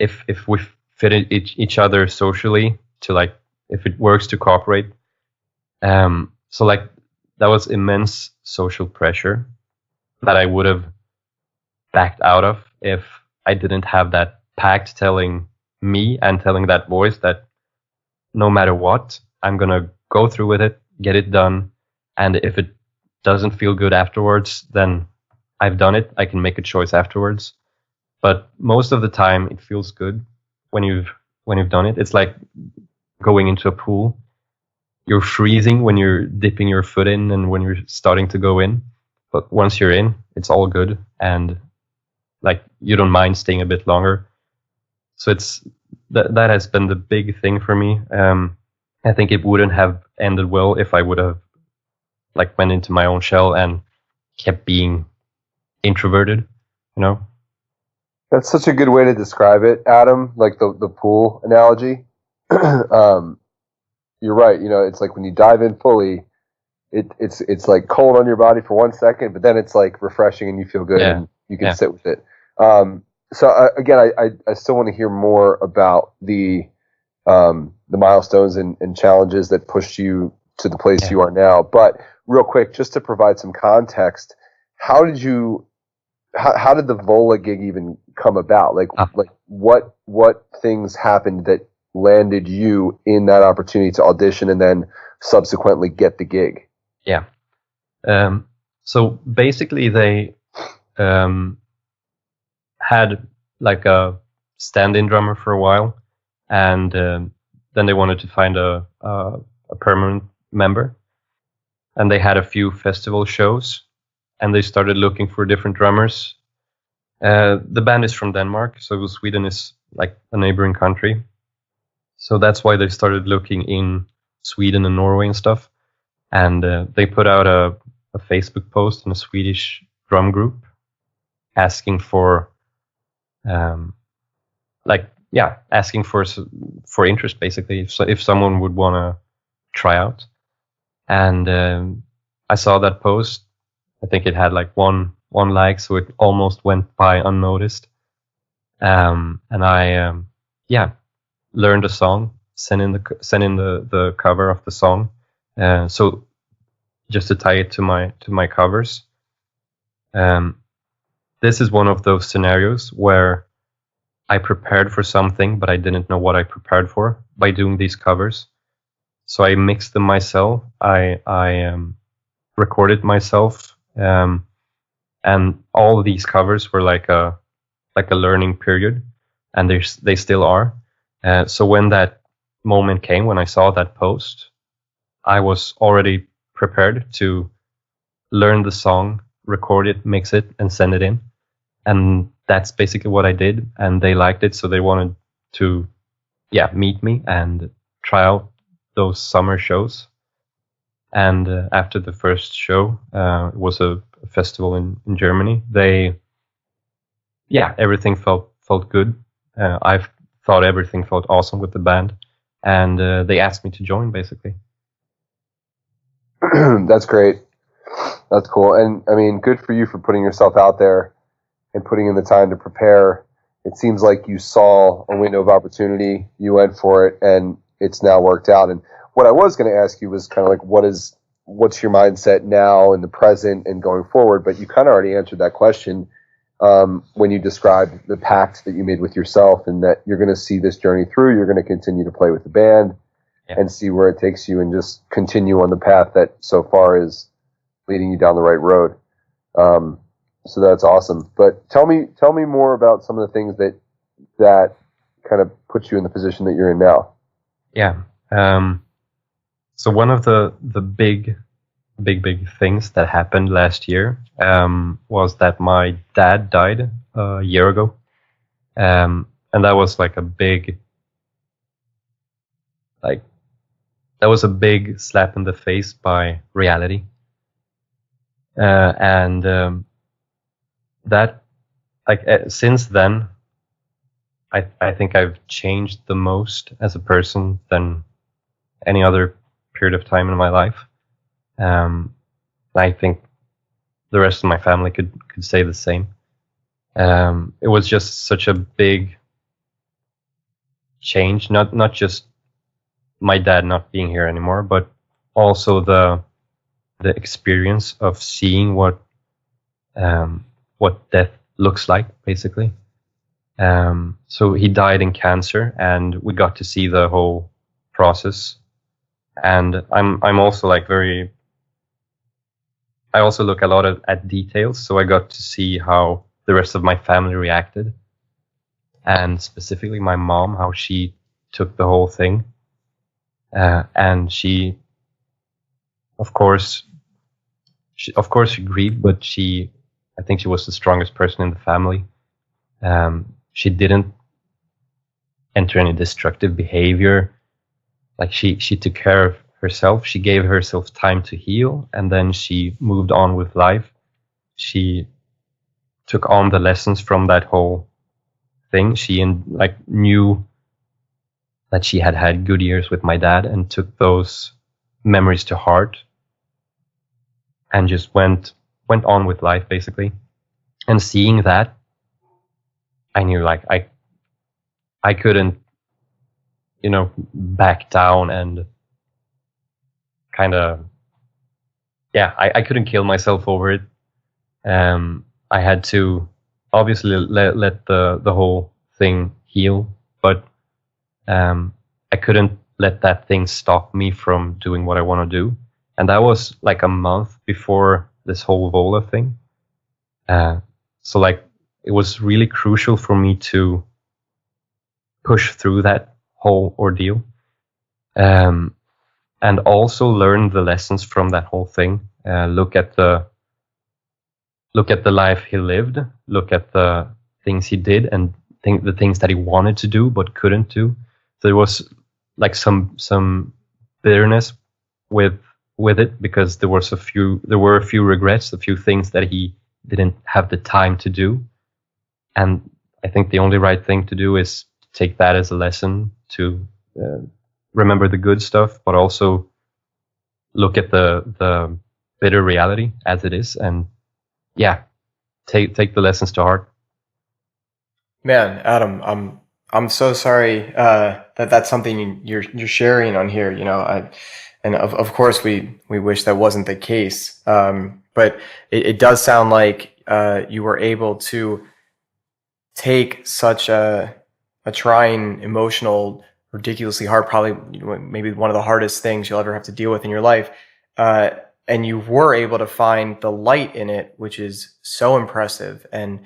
if we fit each other socially, to like if it works to cooperate. So like that was immense social pressure that I would have backed out of if I didn't have that pact telling me and telling that voice that no matter what, I'm gonna go through with it, get it done, and if it doesn't feel good afterwards, then I've done it. I can make a choice afterwards. But most of the time, it feels good when you've done it. It's like going into a pool. You're freezing when you're dipping your foot in and when you're starting to go in, but once you're in, it's all good, and like you don't mind staying a bit longer. So it's that has been the big thing for me. I think it wouldn't have ended well if I would have like went into my own shell and kept being introverted, you know. That's such a good way to describe it, Adam. Like the pool analogy. You're right. You know, it's like when you dive in fully, it's like cold on your body for 1 second, but then it's like refreshing and you feel good, and you can sit with it. So again, I still want to hear more about the milestones and challenges that pushed you to the place you are now. But real quick, just to provide some context, how did the Vola gig even come about? Like what things happened that landed you in that opportunity to audition and then subsequently get the gig? Yeah. So basically they had like a stand-in drummer for a while, and then they wanted to find a permanent member, and they had a few festival shows, and they started looking for different drummers, The band is from Denmark, so Sweden is like a neighboring country. So that's why they started looking in Sweden and Norway and stuff. And they put out a Facebook post in a Swedish drum group asking for, asking for interest, basically, if someone would want to try out. And I saw that post. I think it had like one like, so it almost went by unnoticed. And I learned a song, sent in the cover of the song. So just to tie it to my covers. This is one of those scenarios where I prepared for something, but I didn't know what I prepared for by doing these covers. So I mixed them myself. I recorded myself, and all of these covers were like a learning period, and they still are. So when that moment came, when I saw that post, I was already prepared to learn the song, record it, mix it, and send it in. And that's basically what I did, and they liked it, so they wanted to meet me and try out those summer shows. And after the first show, it was a festival in Germany, everything felt good. I thought everything felt awesome with the band, and they asked me to join, basically. That's great. That's cool. And I mean, good for you for putting yourself out there and putting in the time to prepare. It seems like you saw a window of opportunity, you went for it, and it's now worked out. And what I was going to ask you was kind of like, what's your mindset now in the present and going forward? But you kind of already answered that question when you described the pact that you made with yourself, and that you're going to see this journey through. You're going to continue to play with the band and see where it takes you, and just continue on the path that so far is leading you down the right road. So that's awesome. But tell me more about some of the things that kind of puts you in the position that you're in now. Yeah. So one of the big things that happened last year was that my dad died a year ago. And that was like a big slap in the face by reality. That, since then, I think I've changed the most as a person than any other period of time in my life. I think the rest of my family could say the same. It was just such a big change, not just my dad not being here anymore, but also the experience of seeing what death looks like, basically. So he died in cancer, and we got to see the whole process. And I'm also like I also look a lot at details, so I got to see how the rest of my family reacted, and specifically my mom, how she took the whole thing. And she, of course, she grieved, but I think she was the strongest person in the family. She didn't enter any destructive behavior. Like she took care of herself. She gave herself time to heal, and then she moved on with life. She took on the lessons from that whole thing. She knew that she had good years with my dad, and took those memories to heart, and just went on with life, basically. And seeing that, I knew I couldn't, back down, and kind of, I couldn't kill myself over it. I had to obviously let the whole thing heal, but I couldn't let that thing stop me from doing what I want to do. And that was like a month before this whole Vola thing. So it was really crucial for me to push through that whole ordeal, and also learn the lessons from that whole thing. Look at the look at the life he lived, look at the things he did, and think the things that he wanted to do but couldn't do. So there was like some bitterness with it, because there were a few regrets, a few things that he didn't have the time to do. And I think the only right thing to do is take that as a lesson to remember the good stuff, but also look at the bitter reality as it is, and take the lessons to heart. Man, Adam, I'm so sorry that that's something you're sharing on here. And of course we wish that wasn't the case. But it does sound like you were able to take such a trying, emotional, ridiculously hard, probably maybe one of the hardest things you'll ever have to deal with in your life, and you were able to find the light in it, which is so impressive and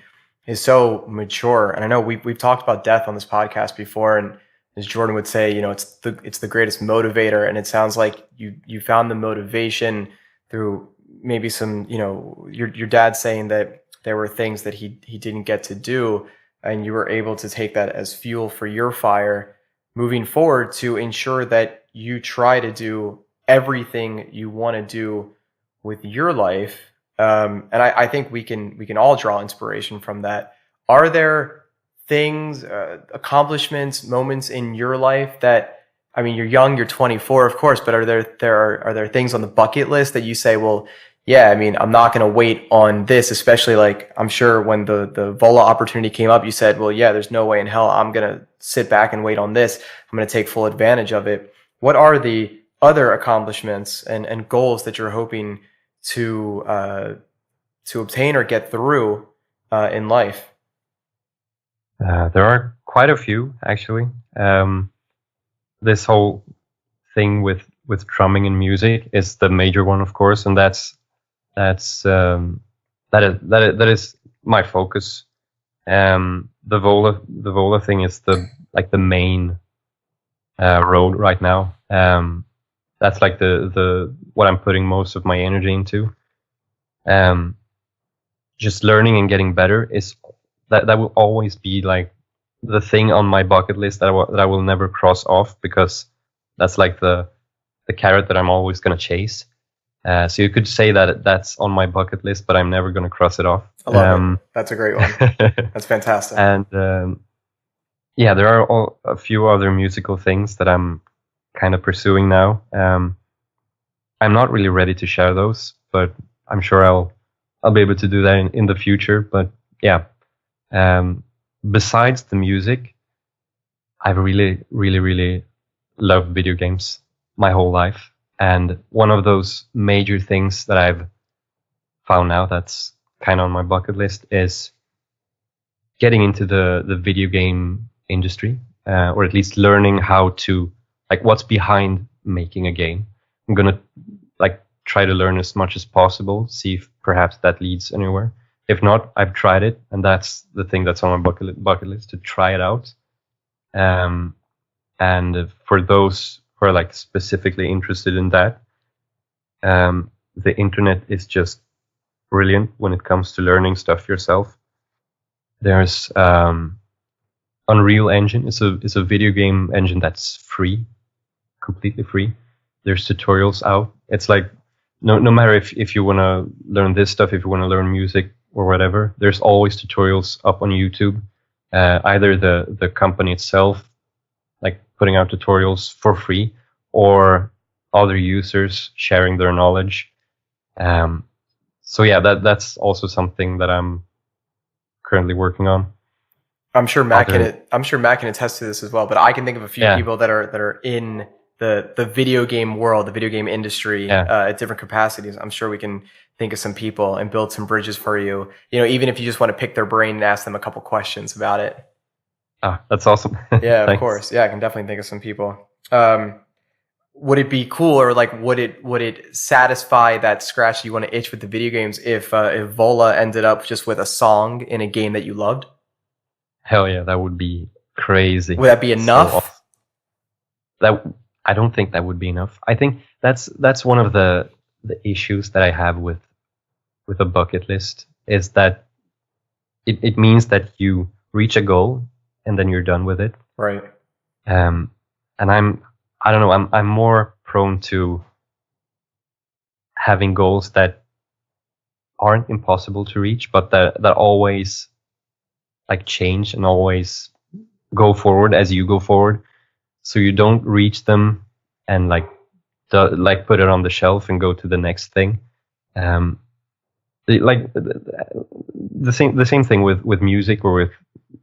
is so mature. And I know we've talked about death on this podcast before, and as Jordan would say, it's the greatest motivator. And it sounds like you found the motivation through maybe some, your dad saying that there were things that he didn't get to do, and you were able to take that as fuel for your fire moving forward to ensure that you try to do everything you want to do with your life. And I think we can all draw inspiration from that. Are there things, accomplishments, moments in your life that, I mean, you're young, you're 24, of course, but are there things on the bucket list that you say, well, yeah, I mean, I'm not going to wait on this, especially like, I'm sure when the Vola opportunity came up, you said, well, yeah, there's no way in hell I'm going to sit back and wait on this. I'm going to take full advantage of it. What are the other accomplishments and goals that you're hoping to obtain or get through in life? There are quite a few, actually. This whole thing with drumming and music is the major one, of course, and that is my focus. The Vola thing is the main road right now. That's like the what I'm putting most of my energy into. Just learning and getting better is that will always be like the thing on my bucket list that I will never cross off, because that's like the carrot that I'm always going to chase. So you could say that that's on my bucket list, but I'm never going to cross it off. I love it. That's a great one. That's fantastic. And there are a few other musical things that I'm kind of pursuing now. I'm not really ready to share those, but I'm sure I'll be able to do that in the future. But yeah, besides the music, I've really, really, really loved video games my whole life. And one of those major things that I've found now that's kind of on my bucket list is getting into the video game industry, or at least learning how to, like, what's behind making a game. I'm going to try to learn as much as possible, see if perhaps that leads anywhere. If not, I've tried it, and that's the thing that's on my bucket list, to try it out. And for those who are specifically interested in that, the internet is just brilliant when it comes to learning stuff yourself. There's Unreal Engine. It's a video game engine that's free, completely free. There's tutorials out. It's like no matter if you want to learn this stuff, if you want to learn music or whatever, there's always tutorials up on YouTube. Either the company itself, putting out tutorials for free, or other users sharing their knowledge. So yeah, that's also something that I'm currently working on. I'm sure Matt can attest to this as well, but I can think of a few people that are in the video game world, the video game industry, at different capacities. I'm sure we can think of some people and build some bridges for you. Even if you just want to pick their brain and ask them a couple questions about it. Ah, that's awesome. Yeah, of course. Yeah, I can definitely think of some people. Would it be cool, or would it satisfy that scratch you want to itch with the video games if Vola ended up just with a song in a game that you loved? Hell yeah, that would be crazy. Would that be enough? I don't think that would be enough. I think that's one of the issues that I have with a bucket list, is that it means that you reach a goal and then you're done with it. Right. And I don't know, I'm more prone to having goals that aren't impossible to reach, but that always like change and always go forward as you go forward. So you don't reach them and like put it on the shelf and go to the next thing. Like the same thing with music or with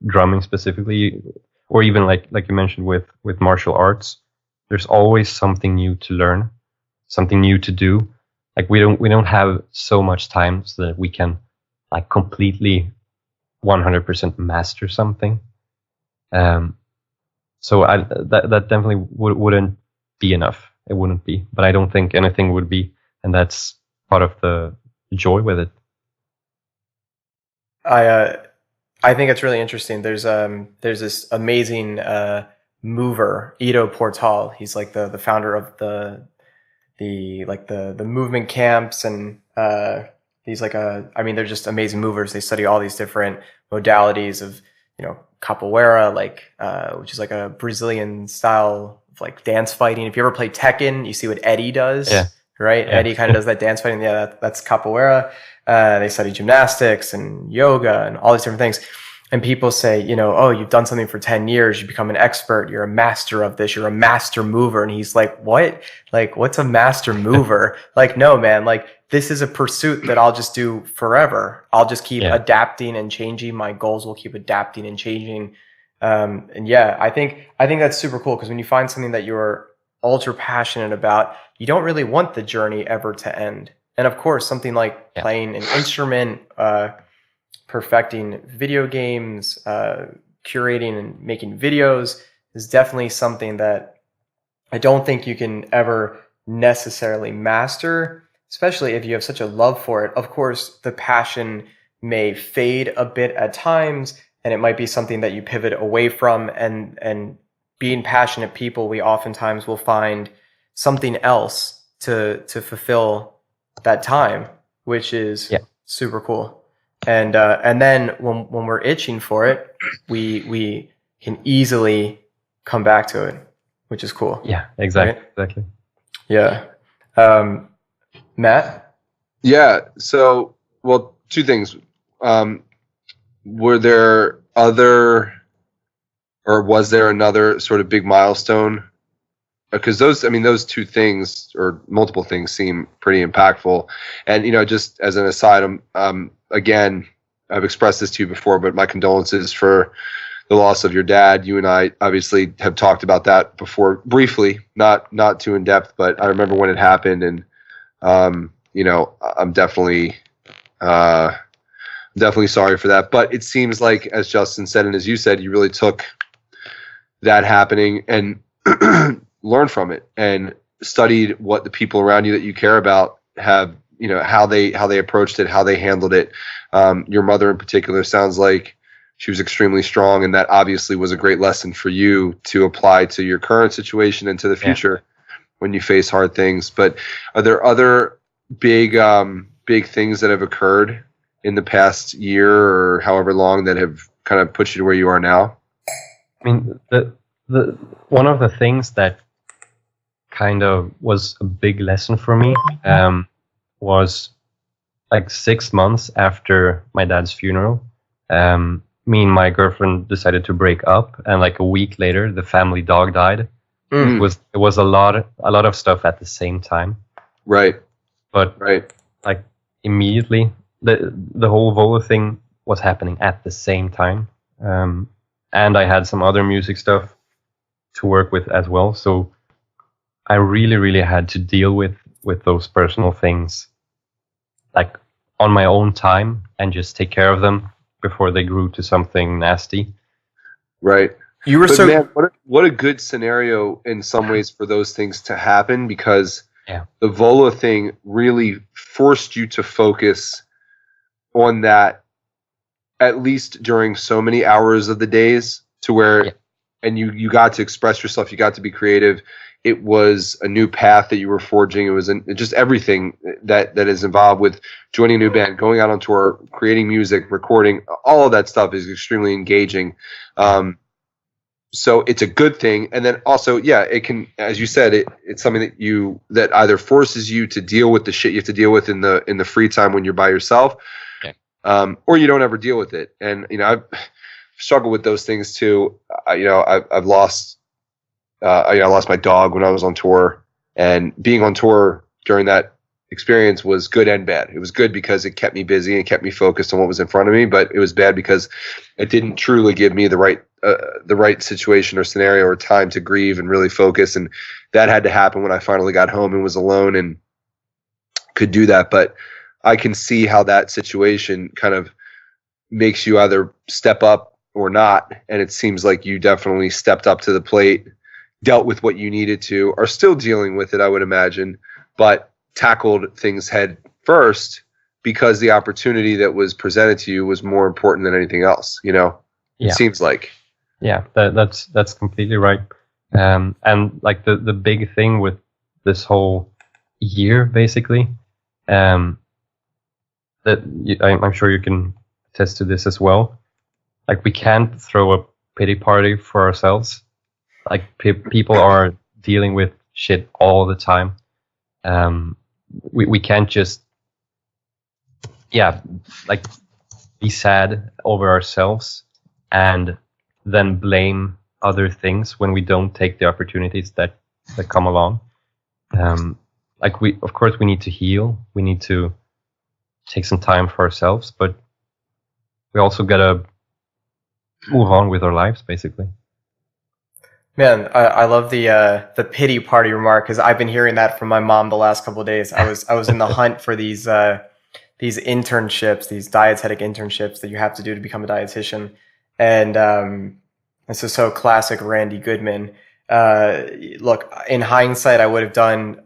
drumming specifically, or even like you mentioned with martial arts. There's always something new to learn, something new to do. Like we don't have so much time so that we can like completely 100% master something. So that definitely wouldn't be enough. It wouldn't be, but I don't think anything would be, and that's part of the joy with it. I think it's really interesting. There's this amazing mover, Ido Portal. He's like the founder of the movement camps, and he's like they're just amazing movers. They study all these different modalities of, capoeira, which is like a Brazilian style of like dance fighting. If you ever play Tekken, you see what Eddie does. Yeah. Right? Yeah. Eddie kind of does that dance fighting. Yeah, that's capoeira. They study gymnastics and yoga and all these different things. And people say, oh, you've done something for 10 years. You become an expert. You're a master of this. You're a master mover. And he's like, what? Like, what's a master mover? Like, no, man, like this is a pursuit that I'll just do forever. I'll just keep adapting and changing. My goals will keep adapting and changing. And yeah, I think that's super cool, because when you find something that you're ultra passionate about, you don't really want the journey ever to end. And of course, something like playing an instrument, perfecting video games, curating and making videos is definitely something that I don't think you can ever necessarily master, especially if you have such a love for it. Of course, the passion may fade a bit at times, and it might be something that you pivot away from. And being passionate people, we oftentimes will find something else to fulfill that time, which is super cool. And then when we're itching for it, we can easily come back to it, which is cool. Yeah, exactly. Right? Exactly. Yeah. Matt? Yeah. So, well, two things. Were there was there another sort of big milestone? Because those two things or multiple things seem pretty impactful. And, just as an aside, again, I've expressed this to you before, but my condolences for the loss of your dad. You and I obviously have talked about that before briefly, not too in depth, but I remember when it happened, and I'm definitely sorry for that. But it seems like, as Justin said and as you said, you really took that happening and learned from it and studied what the people around you that you care about have, how they approached it, how they handled it. Your mother in particular sounds like she was extremely strong, and that obviously was a great lesson for you to apply to your current situation and to the future when you face hard things. But are there other big things that have occurred in the past year or however long that have kind of put you to where you are now? I mean, the one of the things that kind of was a big lesson for me was like 6 months after my dad's funeral. Me and my girlfriend decided to break up, and like a week later, the family dog died. It was a lot of stuff at the same time. Right. But like immediately, the whole Vola thing was happening at the same time, and I had some other music stuff to work with as well. So I really, really had to deal with those personal things, like on my own time, and just take care of them before they grew to something nasty. Right. You were man, what a good scenario in some ways for those things to happen, because the Vola thing really forced you to focus on that, at least during so many hours of the days, to where and you got to express yourself, you got to be creative, it was a new path that you were forging. It was just everything that is involved with joining a new band, going out on tour, creating music, recording. All of that stuff is extremely engaging. So it's a good thing. And then also, yeah, it can, as you said, it's something that either forces you to deal with the shit you have to deal with in the free time when you're by yourself, or you don't ever deal with it. And I've struggled with those things too. I've lost. I lost my dog when I was on tour, and being on tour during that experience was good and bad. It was good because it kept me busy and kept me focused on what was in front of me, but it was bad because it didn't truly give me the right situation or scenario or time to grieve and really focus. And that had to happen when I finally got home and was alone and could do that. But I can see how that situation kind of makes you either step up or not. And it seems like you definitely stepped up to the plate, dealt with what you needed to, are still dealing with it, I would imagine, but tackled things head first because the opportunity that was presented to you was more important than anything else. It seems like. Yeah, that's completely right. And like the big thing with this whole year, basically, I'm sure you can attest to this as well. Like, we can't throw a pity party for ourselves. Like, people are dealing with shit all the time. We can't just, like, be sad over ourselves and then blame other things when we don't take the opportunities that come along. Like, of course we need to heal. We need to take some time for ourselves, but we also gotta move on with our lives, basically. Man, I love the pity party remark, because I've been hearing that from my mom the last couple of days. I was in the hunt for these internships, these dietetic internships that you have to do to become a dietitian, and this is so classic Randy Goodman. Look, in hindsight, I would have done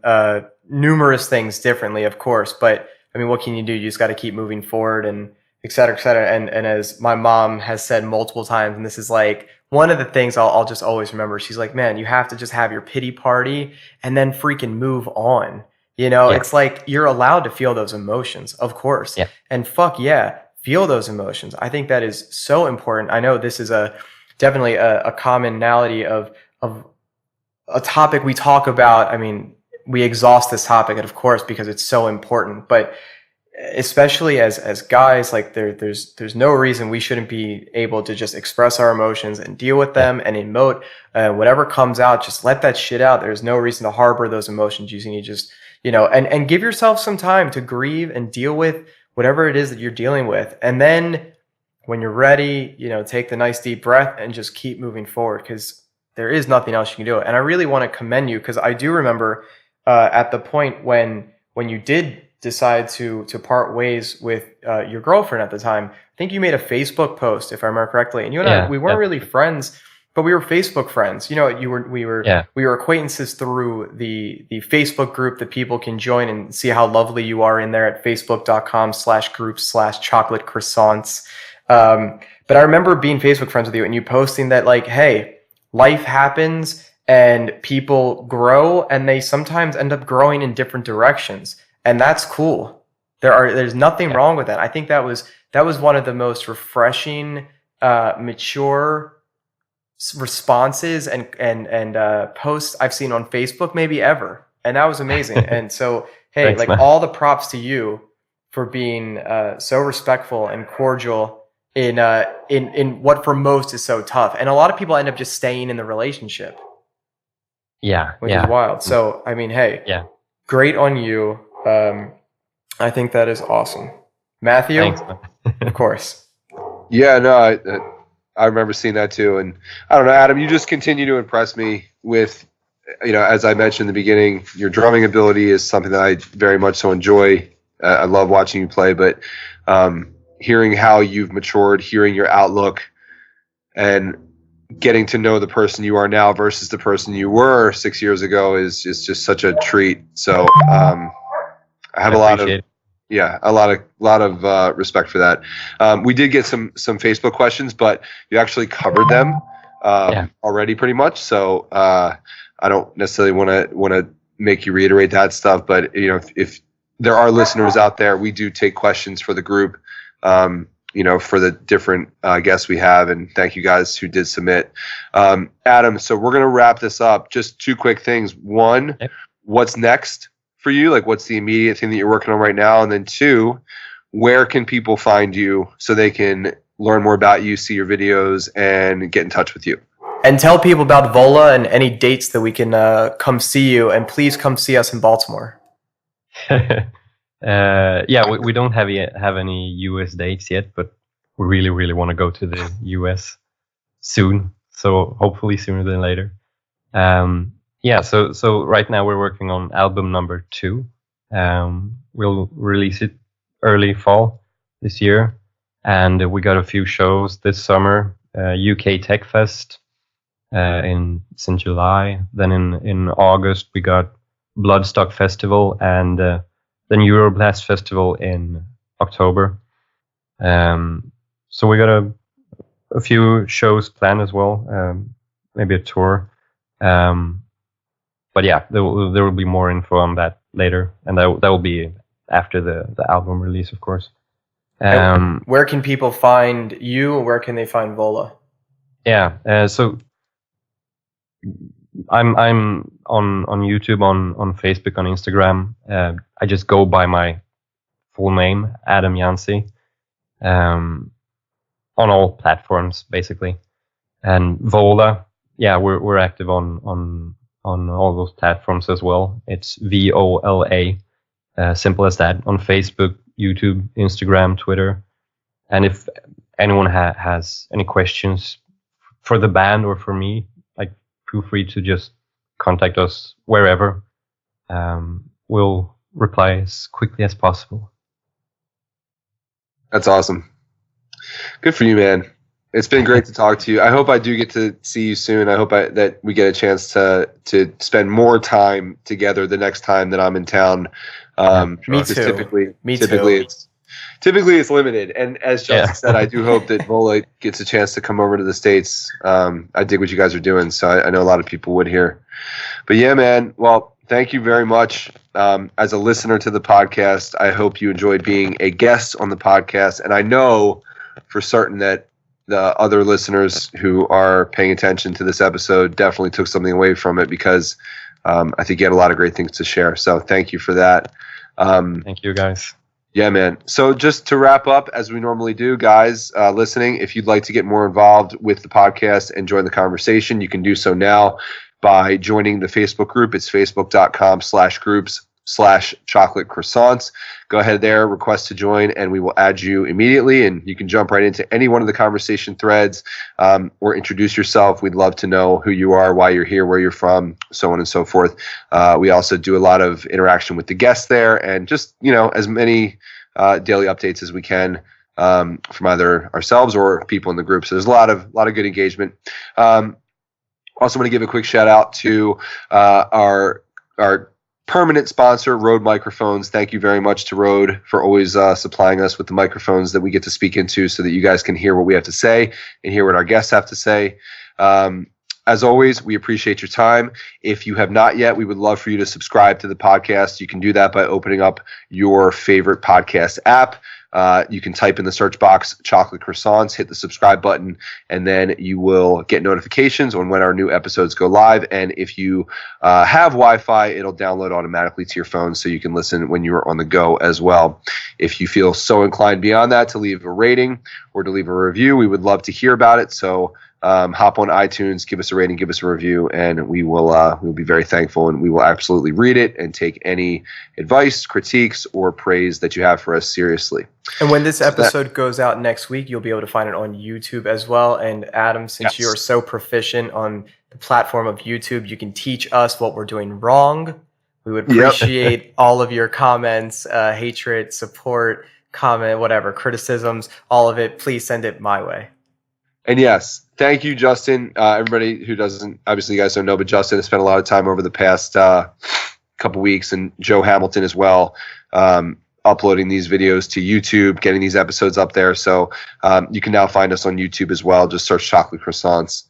numerous things differently, of course, but I mean, what can you do? You just got to keep moving forward, and et cetera, et cetera. And as my mom has said multiple times, and this is like one of the things I'll just always remember, she's like, man, you have to just have your pity party and then freaking move on. It's like, you're allowed to feel those emotions, of course. Yeah. And fuck yeah, feel those emotions. I think that is so important. I know this is definitely a commonality of a topic we talk about. I mean, we exhaust this topic, of course, because it's so important, but especially as guys, like there's no reason we shouldn't be able to just express our emotions and deal with them and emote. Whatever comes out, just let that shit out. There's no reason to harbor those emotions. You need to just, and give yourself some time to grieve and deal with whatever it is that you're dealing with. And then when you're ready, take the nice deep breath and just keep moving forward, because there is nothing else you can do. And I really want to commend you, because I do remember at the point when you did decide to part ways with your girlfriend at the time. I think you made a Facebook post, if I remember correctly, and you and I, we weren't really friends, but we were Facebook friends. We were acquaintances through the Facebook group that people can join and see how lovely you are in there at facebook.com/groups/chocolate croissants. But I remember being Facebook friends with you and you posting that, like, hey, life happens and people grow, and they sometimes end up growing in different directions. And that's cool. There's nothing wrong with that. I think that was one of the most refreshing, mature responses and posts I've seen on Facebook maybe ever. And that was amazing. And so, hey, thanks, man. All the props to you for being so respectful and cordial in what for most is so tough. And a lot of people end up just staying in the relationship. Yeah. Which is wild. So, I mean, hey, great on you. I think that is awesome. Matthew? Thanks, of course. Yeah, no, I remember seeing that too. And I don't know, Adam, you just continue to impress me with, as I mentioned in the beginning, your drumming ability is something that I very much so enjoy. I love watching you play, but hearing how you've matured, hearing your outlook, and getting to know the person you are now versus the person you were 6 years ago is just such a treat. So I have a lot of respect for that. We did get some Facebook questions, but you actually covered them already pretty much. So I don't necessarily want to make you reiterate that stuff, but if there are listeners out there, we do take questions for the group, for the different guests we have, and thank you guys who did submit. Adam, so we're going to wrap this up. Just two quick things. One, what's next for you? Like, what's the immediate thing that you're working on right now? And then two, where can people find you so they can learn more about you, see your videos, and get in touch with you? And tell people about Vola and any dates that we can come see you, and please come see us in Baltimore. We don't have any US dates yet, but we really, really want to go to the US soon. So hopefully sooner than later. So right now we're working on album number 2. We'll release it early fall this year. And we got a few shows this summer, UK Tech Fest in July. Then in August we got Bloodstock Festival and then Euroblast Festival in October. So we got a few shows planned as well, maybe a tour. But yeah, there will be more info on that later, and that will be after the album release, of course. Where can people find you, or where can they find Vola? So I'm on YouTube, on Facebook, on Instagram. I just go by my full name, Adam Janzi, on all platforms basically. And Vola, we're active on all those platforms as well. It's VOLA, simple as that, on Facebook, YouTube, Instagram, Twitter. And if anyone has any questions for the band or for me, feel free to just contact us wherever. We'll reply as quickly as possible. That's awesome. Good for you, man. It's been great to talk to you. I hope I do get to see you soon. I hope that we get a chance to spend more time together the next time that I'm in town. Me too. Typically it's limited. And as Justin said, I do hope that Vola gets a chance to come over to the States. I dig what you guys are doing, so I know a lot of people would here. But yeah, man, well, thank you very much. As a listener to the podcast, I hope you enjoyed being a guest on the podcast. And I know for certain that the other listeners who are paying attention to this episode definitely took something away from it, because I think you had a lot of great things to share. So thank you for that. Thank you, guys. Yeah, man. So just to wrap up, as we normally do, guys listening, if you'd like to get more involved with the podcast and join the conversation, you can do so now by joining the Facebook group. It's facebook.com/groups/chocolate croissants. Go ahead there, request to join, and we will add you immediately, and you can jump right into any one of the conversation threads or introduce yourself. We'd love to know who you are, why you're here, where you're from, so on and so forth. We also do a lot of interaction with the guests there, and just as many daily updates as we can from either ourselves or people in the group. So there's a lot of good engagement. Also want to give a quick shout out to our permanent sponsor, Rode Microphones. Thank you very much to Rode for always supplying us with the microphones that we get to speak into, so that you guys can hear what we have to say and hear what our guests have to say. As always, we appreciate your time. If you have not yet, we would love for you to subscribe to the podcast. You can do that by opening up your favorite podcast app. You can type in the search box Chocolate Croissants, hit the subscribe button, and then you will get notifications on when our new episodes go live. And if you have Wi-Fi, it'll download automatically to your phone, so you can listen when you're on the go as well. If you feel so inclined beyond that to leave a rating or to leave a review, we would love to hear about it. So hop on iTunes, give us a rating, give us a review, and we'll be very thankful, and we will absolutely read it and take any advice, critiques, or praise that you have for us seriously. And when this episode goes out next week, you'll be able to find it on YouTube as well. And Adam, since you are so proficient on the platform of YouTube, you can teach us what we're doing wrong. We would appreciate all of your comments, hatred, support, comment, whatever, criticisms, all of it. Please send it my way. And yes, thank you, Justin. Everybody who doesn't, obviously you guys don't know, but Justin has spent a lot of time over the past couple weeks, and Joe Hamilton as well, uploading these videos to YouTube, getting these episodes up there. So you can now find us on YouTube as well. Just search Chocolate Croissants.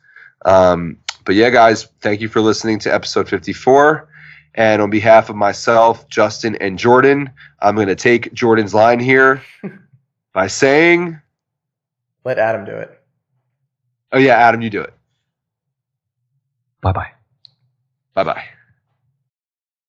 But But yeah, guys, thank you for listening to episode 54. And on behalf of myself, Justin, and Jordan, I'm going to take Jordan's line here by saying... Let Adam do it. Oh, yeah, Adam, you do it. Bye-bye. Bye-bye.